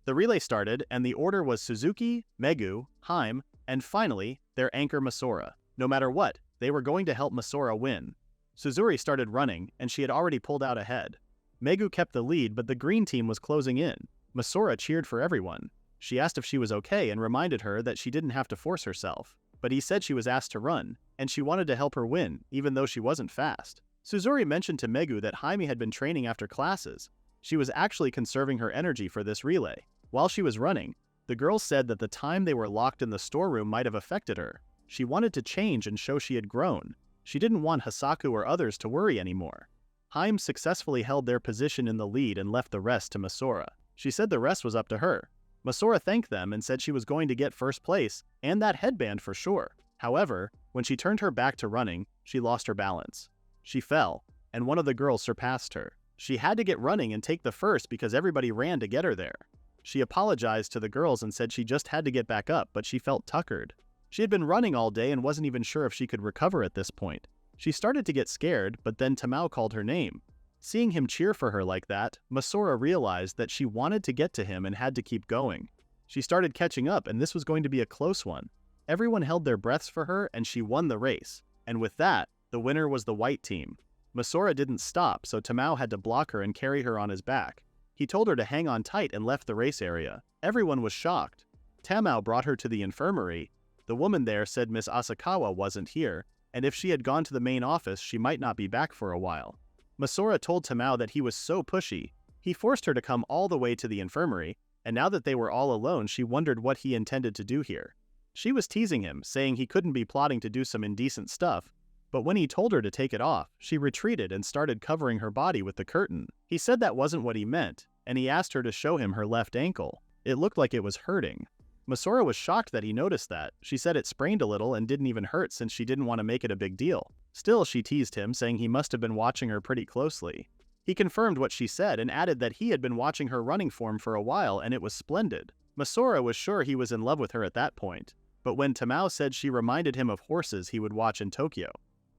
The relay started, and the order was Suzuki, Megu, Haime, and finally, their anchor Msora. No matter what, they were going to help Msora win. Suzuri started running, and she had already pulled out ahead. Megu kept the lead, but the green team was closing in. Msora cheered for everyone. She asked if she was okay and reminded her that she didn't have to force herself. but he said she was asked to run, and she wanted to help her win, even though she wasn't fast. Suzuri mentioned to Megu that Jaime had been training after classes. She was actually conserving her energy for this relay. While she was running, the girls said that the time they were locked in the storeroom might have affected her. She wanted to change and show she had grown. She didn't want Hassaku or others to worry anymore. Haim successfully held their position in the lead and left the rest to Msora. She said the rest was up to her. Msora thanked them and said she was going to get first place, and that headband for sure. However, when she turned her back to running, she lost her balance. She fell, and one of the girls surpassed her. She had to get running and take the first because everybody ran to get her there. She apologized to the girls and said she just had to get back up, but she felt tuckered. She had been running all day and wasn't even sure if she could recover at this point. She started to get scared, but then Tamao called her name. Seeing him cheer for her like that, Msora realized that she wanted to get to him and had to keep going. She started catching up, and this was going to be a close one. Everyone held their breaths for her, and she won the race. And with that, the winner was the white team. Msora didn't stop, so Tamao had to block her and carry her on his back. He told her to hang on tight and left the race area. Everyone was shocked. Tamao brought her to the infirmary. The woman there said Miss Asakawa wasn't here, and if she had gone to the main office, she might not be back for a while. Msora told Tamao that he was so pushy. He forced her to come all the way to the infirmary, and now that they were all alone, she wondered what he intended to do here. She was teasing him, saying he couldn't be plotting to do some indecent stuff, but when he told her to take it off, she retreated and started covering her body with the curtain. He said that wasn't what he meant, and he asked her to show him her left ankle. It looked like it was hurting. Msora was shocked that he noticed that. She said it sprained a little and didn't even hurt since she didn't want to make it a big deal. Still, she teased him, saying he must have been watching her pretty closely. He confirmed what she said and added that he had been watching her running form for a while and it was splendid. Msora was sure he was in love with her at that point, but when Tamao said she reminded him of horses he would watch in Tokyo,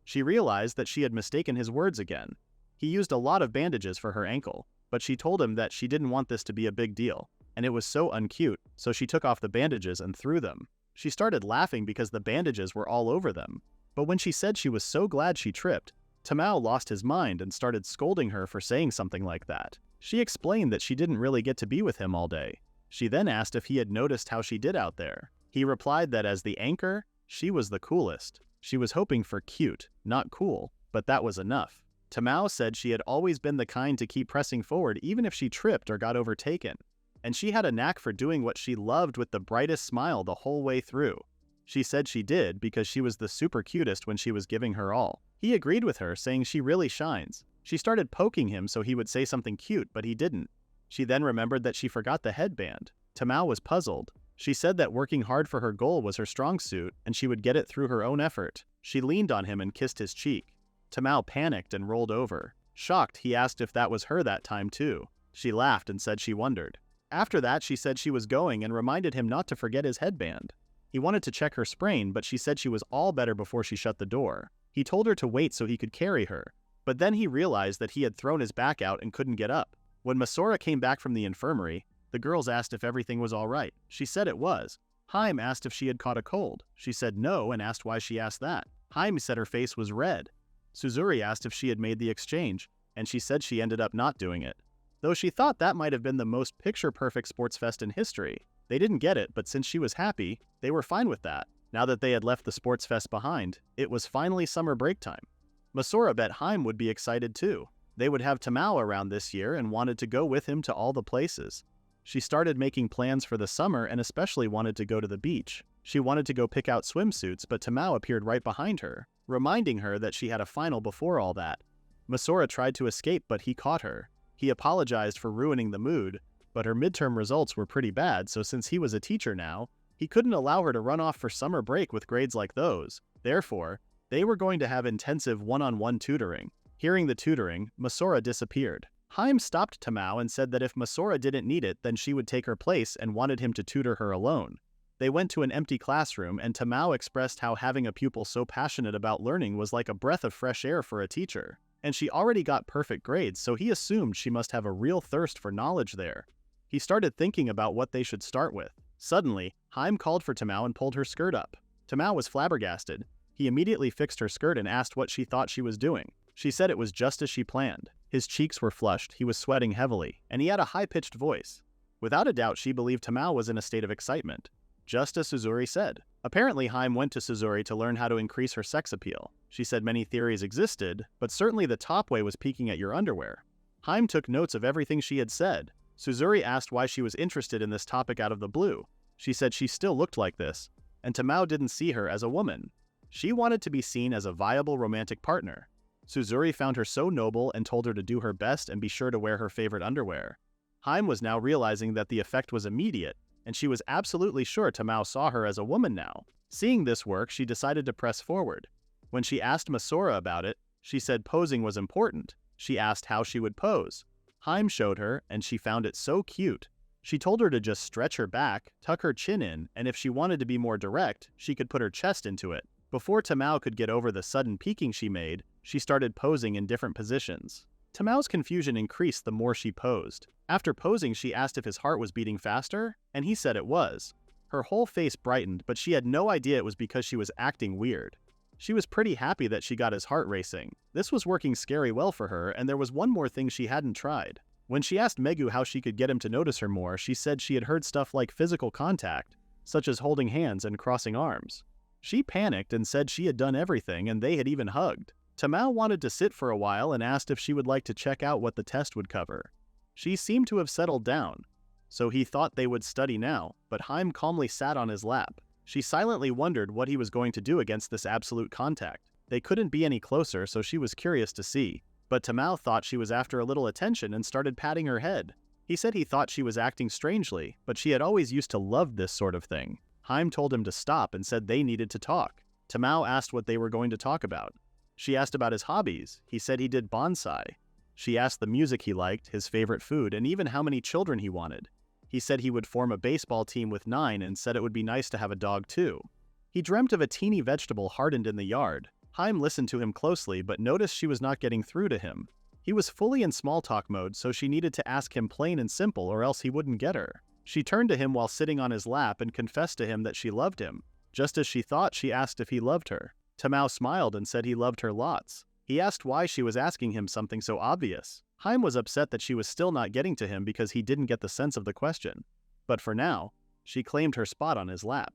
she realized that she had mistaken his words again. He used a lot of bandages for her ankle, but she told him that she didn't want this to be a big deal, and it was so uncute, so she took off the bandages and threw them. She started laughing because the bandages were all over them, but when she said she was so glad she tripped, Tamao lost his mind and started scolding her for saying something like that. She explained that she didn't really get to be with him all day. She then asked if he had noticed how she did out there. He replied that as the anchor, she was the coolest. She was hoping for cute, not cool, but that was enough. Tamao said she had always been the kind to keep pressing forward even if she tripped or got overtaken, and she had a knack for doing what she loved with the brightest smile the whole way through. She said she did because she was the super cutest when she was giving her all. He agreed with her, saying she really shines. She started poking him so he would say something cute, but he didn't. She then remembered that she forgot the headband. Tamao was puzzled. She said that working hard for her goal was her strong suit, and she would get it through her own effort. She leaned on him and kissed his cheek. Tamao panicked and rolled over. Shocked, he asked if that was her that time too. She laughed and said she wondered. After that, she said she was going and reminded him not to forget his headband. He wanted to check her sprain, but she said she was all better before she shut the door. He told her to wait so he could carry her, but then he realized that he had thrown his back out and couldn't get up. When Msora came back from the infirmary, the girls asked if everything was all right. She said it was. Haim asked if she had caught a cold. She said no and asked why she asked that. Haim said her face was red. Suzuri asked if she had made the exchange, and she said she ended up not doing it. Though she thought that might have been the most picture-perfect sports fest in history. They didn't get it, but since she was happy, they were fine with that. Now that they had left the sports fest behind, it was finally summer break time. Msora bet Haim would be excited too. They would have Tamao around this year and wanted to go with him to all the places. She started making plans for the summer and especially wanted to go to the beach. She wanted to go pick out swimsuits, but Tamao appeared right behind her, reminding her that she had a final before all that. Msora tried to escape, but he caught her. He apologized for ruining the mood, but her midterm results were pretty bad, so since he was a teacher now, he couldn't allow her to run off for summer break with grades like those. Therefore, they were going to have intensive one-on-one tutoring. Hearing the tutoring, Msora disappeared. Haim stopped Tamao and said that if Msora didn't need it, then she would take her place and wanted him to tutor her alone. They went to an empty classroom, and Tamao expressed how having a pupil so passionate about learning was like a breath of fresh air for a teacher. And she already got perfect grades, so he assumed she must have a real thirst for knowledge there. He started thinking about what they should start with. Suddenly, Haim called for Tamao and pulled her skirt up. Tamao was flabbergasted. He immediately fixed her skirt and asked what she thought she was doing. She said it was just as she planned. His cheeks were flushed, he was sweating heavily, and he had a high-pitched voice. Without a doubt, she believed Tamao was in a state of excitement. Just as Suzuri said. Apparently, Haim went to Suzuri to learn how to increase her sex appeal. She said many theories existed, but certainly the top way was peeking at your underwear. Haim took notes of everything she had said. Suzuri asked why she was interested in this topic out of the blue. She said she still looked like this, and Tamao didn't see her as a woman. She wanted to be seen as a viable romantic partner. Suzuri found her so noble and told her to do her best and be sure to wear her favorite underwear. Haim was now realizing that the effect was immediate, and she was absolutely sure Tamao saw her as a woman now. Seeing this work, she decided to press forward. When she asked Msora about it, she said posing was important. She asked how she would pose. Haim showed her, and she found it so cute. She told her to just stretch her back, tuck her chin in, and if she wanted to be more direct, she could put her chest into it. Before Tamao could get over the sudden peeking she made, she started posing in different positions. Tamao's confusion increased the more she posed. After posing, she asked if his heart was beating faster, and he said it was. Her whole face brightened, but she had no idea it was because she was acting weird. She was pretty happy that she got his heart racing. This was working scary well for her, and there was one more thing she hadn't tried. When she asked Megu how she could get him to notice her more, she said she had heard stuff like physical contact, such as holding hands and crossing arms. She panicked and said she had done everything and they had even hugged. Tamao wanted to sit for a while and asked if she would like to check out what the test would cover. She seemed to have settled down, so he thought they would study now, but Haim calmly sat on his lap. She silently wondered what he was going to do against this absolute contact. They couldn't be any closer, so she was curious to see. But Tamao thought she was after a little attention and started patting her head. He said he thought she was acting strangely, but she had always used to love this sort of thing. Haim told him to stop and said they needed to talk. Tamao asked what they were going to talk about. She asked about his hobbies. He said he did bonsai. She asked the music he liked, his favorite food, and even how many children he wanted. He said he would form a baseball team with 9 and said it would be nice to have a dog too. He dreamt of a teeny vegetable hardened in the yard. Haim listened to him closely but noticed she was not getting through to him. He was fully in small talk mode, so she needed to ask him plain and simple or else he wouldn't get her. She turned to him while sitting on his lap and confessed to him that she loved him. Just as she thought, she asked if he loved her. Tamao smiled and said he loved her lots. He asked why she was asking him something so obvious. Haim was upset that she was still not getting to him because he didn't get the sense of the question. But for now, she claimed her spot on his lap.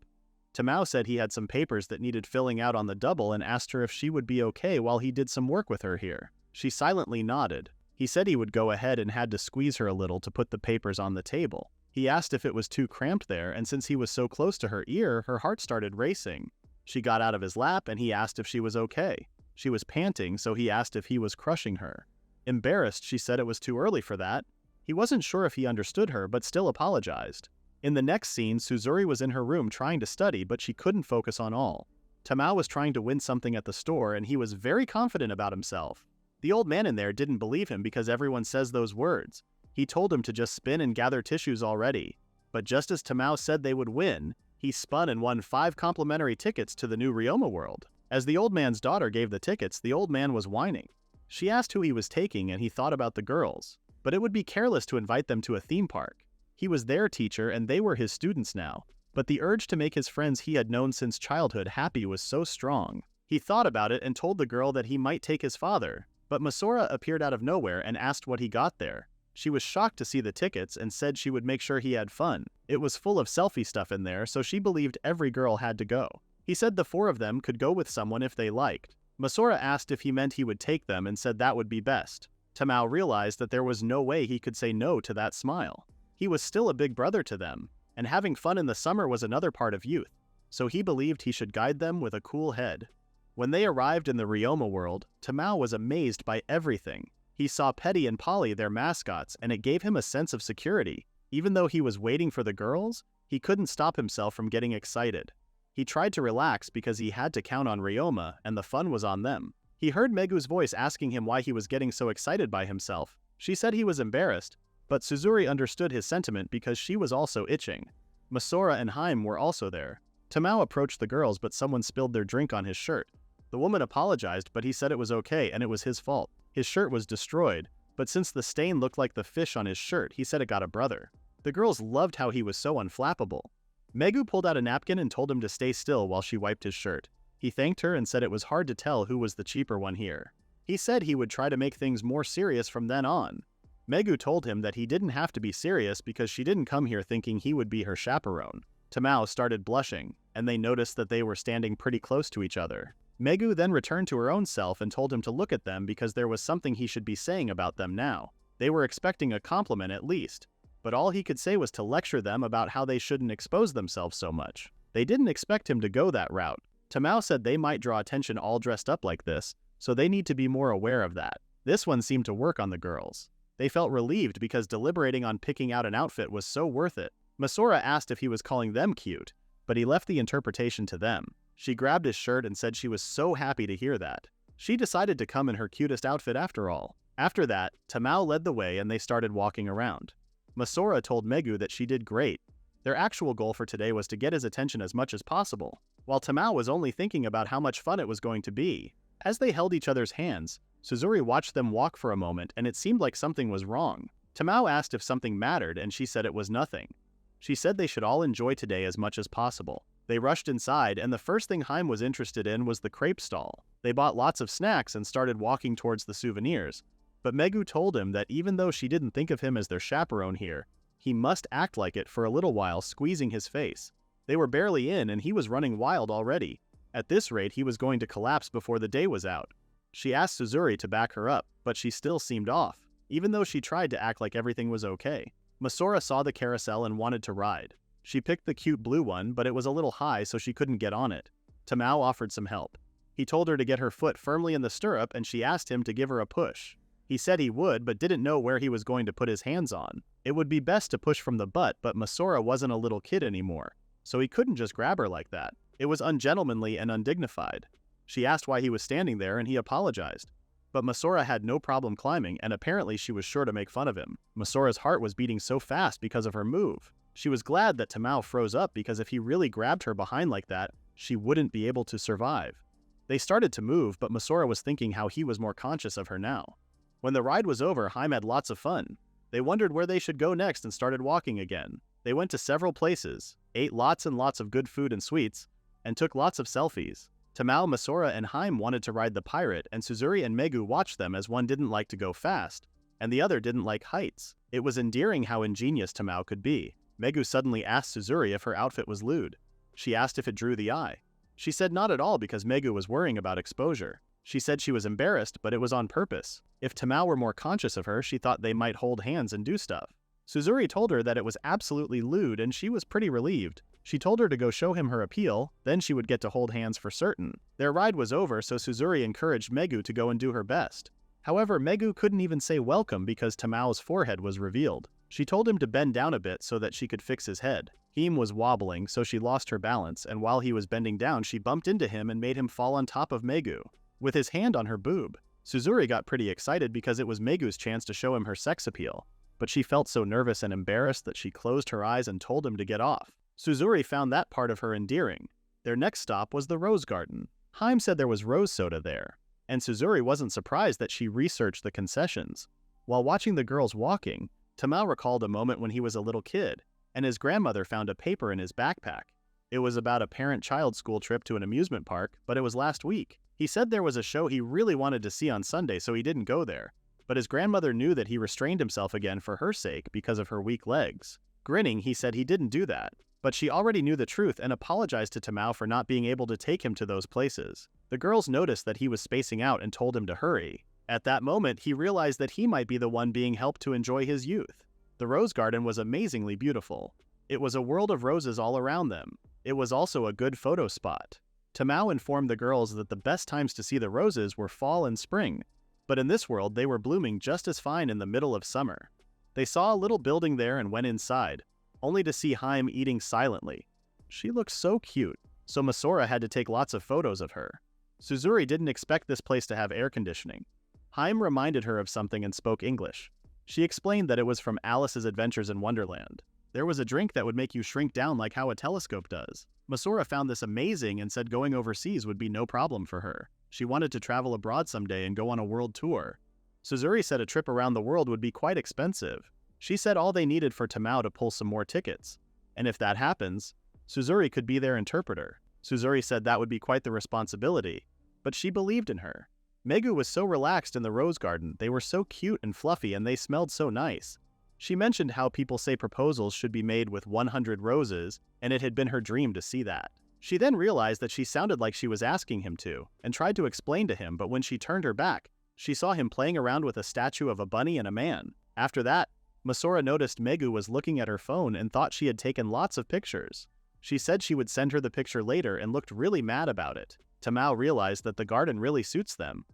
Tamao said he had some papers that needed filling out on the double and asked her if she would be okay while he did some work with her here. She silently nodded. He said he would go ahead and had to squeeze her a little to put the papers on the table. He asked if it was too cramped there, and since he was so close to her ear, her heart started racing. She got out of his lap and he asked if she was okay. She was panting, so he asked if he was crushing her. Embarrassed, she said it was too early for that. He wasn't sure if he understood her, but still apologized. In the next scene, Suzuri was in her room trying to study, but she couldn't focus on all. Tamao was trying to win something at the store, and he was very confident about himself. The old man in there didn't believe him because everyone says those words. He told him to just spin and gather tissues already. But just as Tamao said they would win, he spun and won 5 complimentary tickets to the new Riyoma world. As the old man's daughter gave the tickets, the old man was whining. She asked who he was taking and he thought about the girls. But it would be careless to invite them to a theme park. He was their teacher and they were his students now. But the urge to make his friends he had known since childhood happy was so strong. He thought about it and told the girl that he might take his father. But Msora appeared out of nowhere and asked what he got there. She was shocked to see the tickets and said she would make sure he had fun. It was full of selfie stuff in there, so she believed every girl had to go. He said the 4 of them could go with someone if they liked. Msora asked if he meant he would take them and said that would be best. Tamao realized that there was no way he could say no to that smile. He was still a big brother to them, and having fun in the summer was another part of youth, so he believed he should guide them with a cool head. When they arrived in the Riyoma world, Tamao was amazed by everything. He saw Petty and Polly, their mascots, and it gave him a sense of security. Even though he was waiting for the girls, he couldn't stop himself from getting excited. He tried to relax because he had to count on Riyoma, and the fun was on them. He heard Megu's voice asking him why he was getting so excited by himself. She said he was embarrassed, but Suzuri understood his sentiment because she was also itching. Msora and Haim were also there. Tamao approached the girls, but someone spilled their drink on his shirt. The woman apologized, but he said it was okay and it was his fault. His shirt was destroyed, but since the stain looked like the fish on his shirt, he said it got a brother. The girls loved how he was so unflappable. Megu pulled out a napkin and told him to stay still while she wiped his shirt. He thanked her and said it was hard to tell who was the cheaper one here. He said he would try to make things more serious from then on. Megu told him that he didn't have to be serious because she didn't come here thinking he would be her chaperone. Tamao started blushing. and they noticed that they were standing pretty close to each other. Megu then returned to her own self and told him to look at them because there was something he should be saying about them now. They were expecting a compliment at least, but all he could say was to lecture them about how they shouldn't expose themselves so much. They didn't expect him to go that route. Tamao said they might draw attention all dressed up like this, so they need to be more aware of that. This one seemed to work on the girls. They felt relieved because deliberating on picking out an outfit was so worth it. Msora asked if he was calling them cute, but he left the interpretation to them. She grabbed his shirt and said she was so happy to hear that. She decided to come in her cutest outfit after all. After that, Tamao led the way and they started walking around. Msora told Megu that she did great. Their actual goal for today was to get his attention as much as possible, while Tamao was only thinking about how much fun it was going to be. As they held each other's hands, Suzuri watched them walk for a moment and it seemed like something was wrong. Tamao asked if something mattered and she said it was nothing. She said they should all enjoy today as much as possible. They rushed inside and the first thing Haim was interested in was the crepe stall. They bought lots of snacks and started walking towards the souvenirs. But Megu told him that even though she didn't think of him as their chaperone here, he must act like it for a little while, squeezing his face. They were barely in and he was running wild already. At this rate, he was going to collapse before the day was out. She asked Suzuri to back her up, but she still seemed off, even though she tried to act like everything was okay. Msora saw the carousel and wanted to ride. She picked the cute blue one, but it was a little high so she couldn't get on it. Tamao offered some help. He told her to get her foot firmly in the stirrup and she asked him to give her a push. He said he would, but didn't know where he was going to put his hands on. It would be best to push from the butt, but Msora wasn't a little kid anymore, so he couldn't just grab her like that. It was ungentlemanly and undignified. She asked why he was standing there and he apologized. But Msora had no problem climbing and apparently she was sure to make fun of him. Masora's heart was beating so fast because of her move. She was glad that Tamao froze up because if he really grabbed her behind like that, she wouldn't be able to survive. They started to move, but Msora was thinking how he was more conscious of her now. When the ride was over, Haim had lots of fun. They wondered where they should go next and started walking again. They went to several places, ate lots and lots of good food and sweets, and took lots of selfies. Tamao, Msora, and Haim wanted to ride the pirate, and Suzuri and Megu watched them as one didn't like to go fast, and the other didn't like heights. It was endearing how ingenious Tamao could be. Megu suddenly asked Suzuri if her outfit was lewd. She asked if it drew the eye. She said not at all because Megu was worrying about exposure. She said she was embarrassed, but it was on purpose. If Tamao were more conscious of her, she thought they might hold hands and do stuff. Suzuri told her that it was absolutely lewd and she was pretty relieved. She told her to go show him her appeal, then she would get to hold hands for certain. Their ride was over, so Suzuri encouraged Megu to go and do her best. However, Megu couldn't even say welcome because Tamao's forehead was revealed. She told him to bend down a bit so that she could fix his head. Haim was wobbling, so she lost her balance, and while he was bending down, she bumped into him and made him fall on top of Megu, with his hand on her boob. Suzuri got pretty excited because it was Megu's chance to show him her sex appeal, but she felt so nervous and embarrassed that she closed her eyes and told him to get off. Suzuri found that part of her endearing. Their next stop was the rose garden. Haim said there was rose soda there, and Suzuri wasn't surprised that she researched the concessions. While watching the girls walking, Tamao recalled a moment when he was a little kid, and his grandmother found a paper in his backpack. It was about a parent-child school trip to an amusement park, but it was last week. He said there was a show he really wanted to see on Sunday, so he didn't go there. But his grandmother knew that he restrained himself again for her sake because of her weak legs. Grinning, he said he didn't do that. But she already knew the truth and apologized to Tamao for not being able to take him to those places. The girls noticed that he was spacing out and told him to hurry. At that moment, he realized that he might be the one being helped to enjoy his youth. The rose garden was amazingly beautiful. It was a world of roses all around them. It was also a good photo spot. Tamao informed the girls that the best times to see the roses were fall and spring, but in this world they were blooming just as fine in the middle of summer. They saw a little building there and went inside, only to see Haim eating silently. She looked so cute, so Msora had to take lots of photos of her. Suzuri didn't expect this place to have air conditioning. Haim reminded her of something and spoke English. She explained that it was from Alice's Adventures in Wonderland. There was a drink that would make you shrink down like how a telescope does. Msora found this amazing and said going overseas would be no problem for her. She wanted to travel abroad someday and go on a world tour. Suzuri said a trip around the world would be quite expensive. She said all they needed for Tamao to pull some more tickets. And if that happens, Suzuri could be their interpreter. Suzuri said that would be quite the responsibility, but she believed in her. Megu was so relaxed in the rose garden, they were so cute and fluffy and they smelled so nice. She mentioned how people say proposals should be made with 100 roses, and it had been her dream to see that. She then realized that she sounded like she was asking him to, and tried to explain to him, but when she turned her back, she saw him playing around with a statue of a bunny and a man. After that, Msora noticed Megu was looking at her phone and thought she had taken lots of pictures. She said she would send her the picture later and looked really mad about it. Tamao realized that the garden really suits them.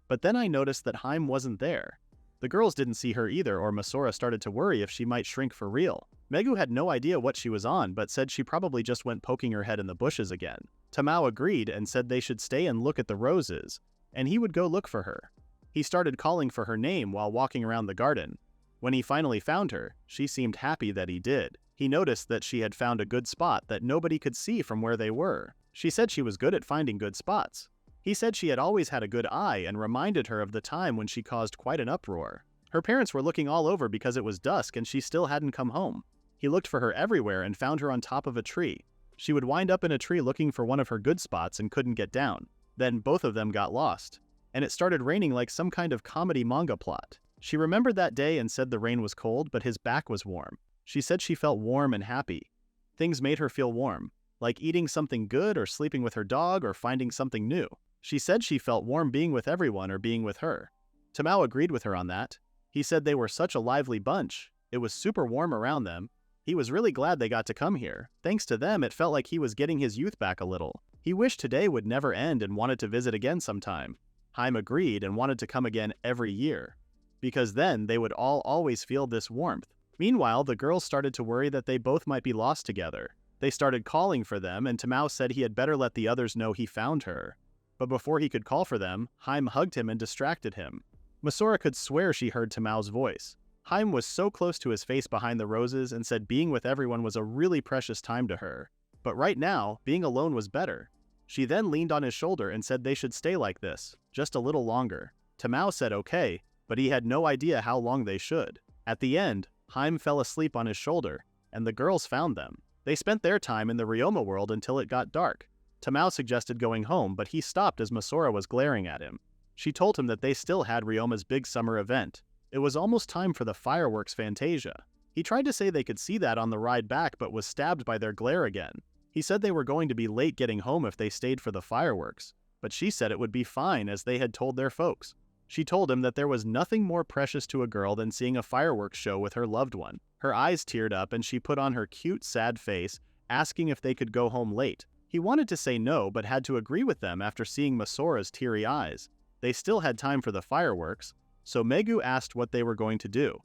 But then I noticed that Haim wasn't there. The girls didn't see her either, or Msora started to worry if she might shrink for real. Megu had no idea what she was on, but said she probably just went poking her head in the bushes again. Tamao agreed and said they should stay and look at the roses, and he would go look for her. He started calling for her name while walking around the garden. When he finally found her, she seemed happy that he did. He noticed that she had found a good spot that nobody could see from where they were. She said she was good at finding good spots. He said she had always had a good eye and reminded her of the time when she caused quite an uproar. Her parents were looking all over because it was dusk and she still hadn't come home. He looked for her everywhere and found her on top of a tree. She would wind up in a tree looking for one of her good spots and couldn't get down. Then both of them got lost. And it started raining like some kind of comedy manga plot. She remembered that day and said the rain was cold, but his back was warm. She said she felt warm and happy. Things made her feel warm, like eating something good or sleeping with her dog or finding something new. She said she felt warm being with everyone or being with her. Tamao agreed with her on that. He said they were such a lively bunch. It was super warm around them. He was really glad they got to come here. Thanks to them, it felt like he was getting his youth back a little. He wished today would never end and wanted to visit again sometime. Haim agreed and wanted to come again every year, because then they would all always feel this warmth. Meanwhile, the girls started to worry that they both might be lost together. They started calling for them, and Tamao said he had better let the others know he found her. But before he could call for them, Haim hugged him and distracted him. Msora could swear she heard Tamao's voice. Haim was so close to his face behind the roses and said being with everyone was a really precious time to her. But right now, being alone was better. She then leaned on his shoulder and said they should stay like this, just a little longer. Tamao said okay, but he had no idea how long they should. At the end, Haim fell asleep on his shoulder, and the girls found them. They spent their time in the Riyoma world until it got dark. Tamao suggested going home, but he stopped as Msora was glaring at him. She told him that they still had Ryoma's big summer event. It was almost time for the fireworks Fantasia. He tried to say they could see that on the ride back, but was stabbed by their glare again. He said they were going to be late getting home if they stayed for the fireworks, but she said it would be fine as they had told their folks. She told him that there was nothing more precious to a girl than seeing a fireworks show with her loved one. Her eyes teared up and she put on her cute, sad face, asking if they could go home late. He wanted to say no, but had to agree with them after seeing Msora's teary eyes. They still had time for the fireworks, so Megu asked what they were going to do.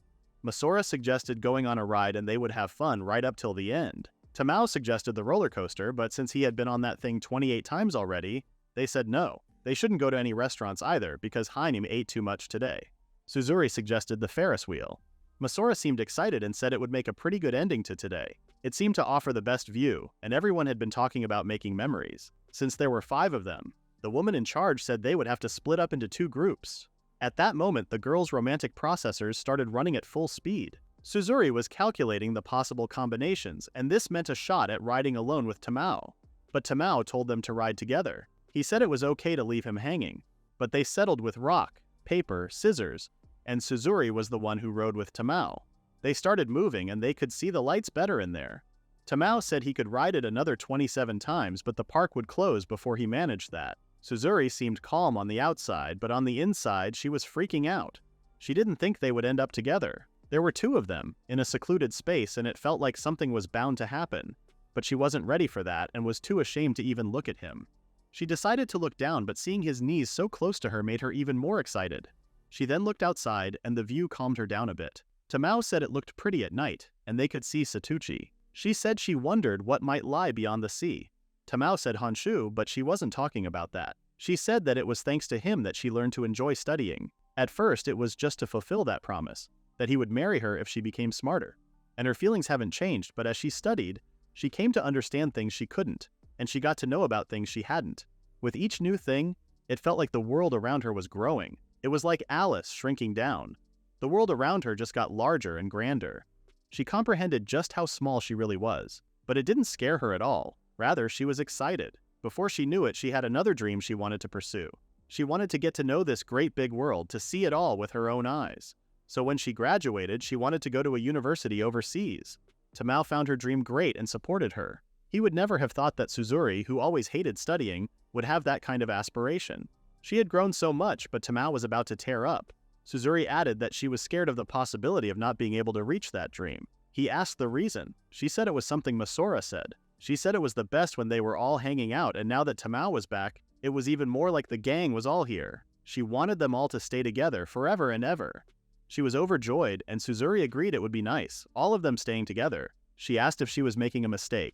Msora suggested going on a ride and they would have fun right up till the end. Tamao suggested the roller coaster, but since he had been on that thing 28 times already, they said no. They shouldn't go to any restaurants either, because Haim ate too much today. Suzuri suggested the Ferris wheel. Msora seemed excited and said it would make a pretty good ending to today. It seemed to offer the best view, and everyone had been talking about making memories. Since there were 5 of them, the woman in charge said they would have to split up into 2 groups. At that moment, the girls' romantic processors started running at full speed. Suzuri was calculating the possible combinations, and this meant a shot at riding alone with Tamao. But Tamao told them to ride together. He said it was okay to leave him hanging, but they settled with rock, paper, scissors, and Suzuri was the one who rode with Tamao. They started moving and they could see the lights better in there. Tamao said he could ride it another 27 times, but the park would close before he managed that. Suzuri seemed calm on the outside, but on the inside she was freaking out. She didn't think they would end up together. There were 2 of them, in a secluded space, and it felt like something was bound to happen. But she wasn't ready for that and was too ashamed to even look at him. She decided to look down, but seeing his knees so close to her made her even more excited. She then looked outside, and the view calmed her down a bit. Tamao said it looked pretty at night, and they could see Satuchi. She said she wondered what might lie beyond the sea. Tamao said Honshu, but she wasn't talking about that. She said that it was thanks to him that she learned to enjoy studying. At first, it was just to fulfill that promise, that he would marry her if she became smarter. And her feelings haven't changed, but as she studied, she came to understand things she couldn't, and she got to know about things she hadn't. With each new thing, it felt like the world around her was growing. It was like Alice shrinking down. The world around her just got larger and grander. She comprehended just how small she really was, but it didn't scare her at all. Rather, she was excited. Before she knew it, she had another dream she wanted to pursue. She wanted to get to know this great big world, to see it all with her own eyes. So when she graduated, she wanted to go to a university overseas. Tamao found her dream great and supported her. He would never have thought that Suzuri, who always hated studying, would have that kind of aspiration. She had grown so much, but Tamao was about to tear up. Suzuri added that she was scared of the possibility of not being able to reach that dream. He asked the reason. She said it was something Msora said. She said it was the best when they were all hanging out, and now that Tamao was back, it was even more like the gang was all here. She wanted them all to stay together forever and ever. She was overjoyed, and Suzuri agreed it would be nice, all of them staying together. She asked if she was making a mistake.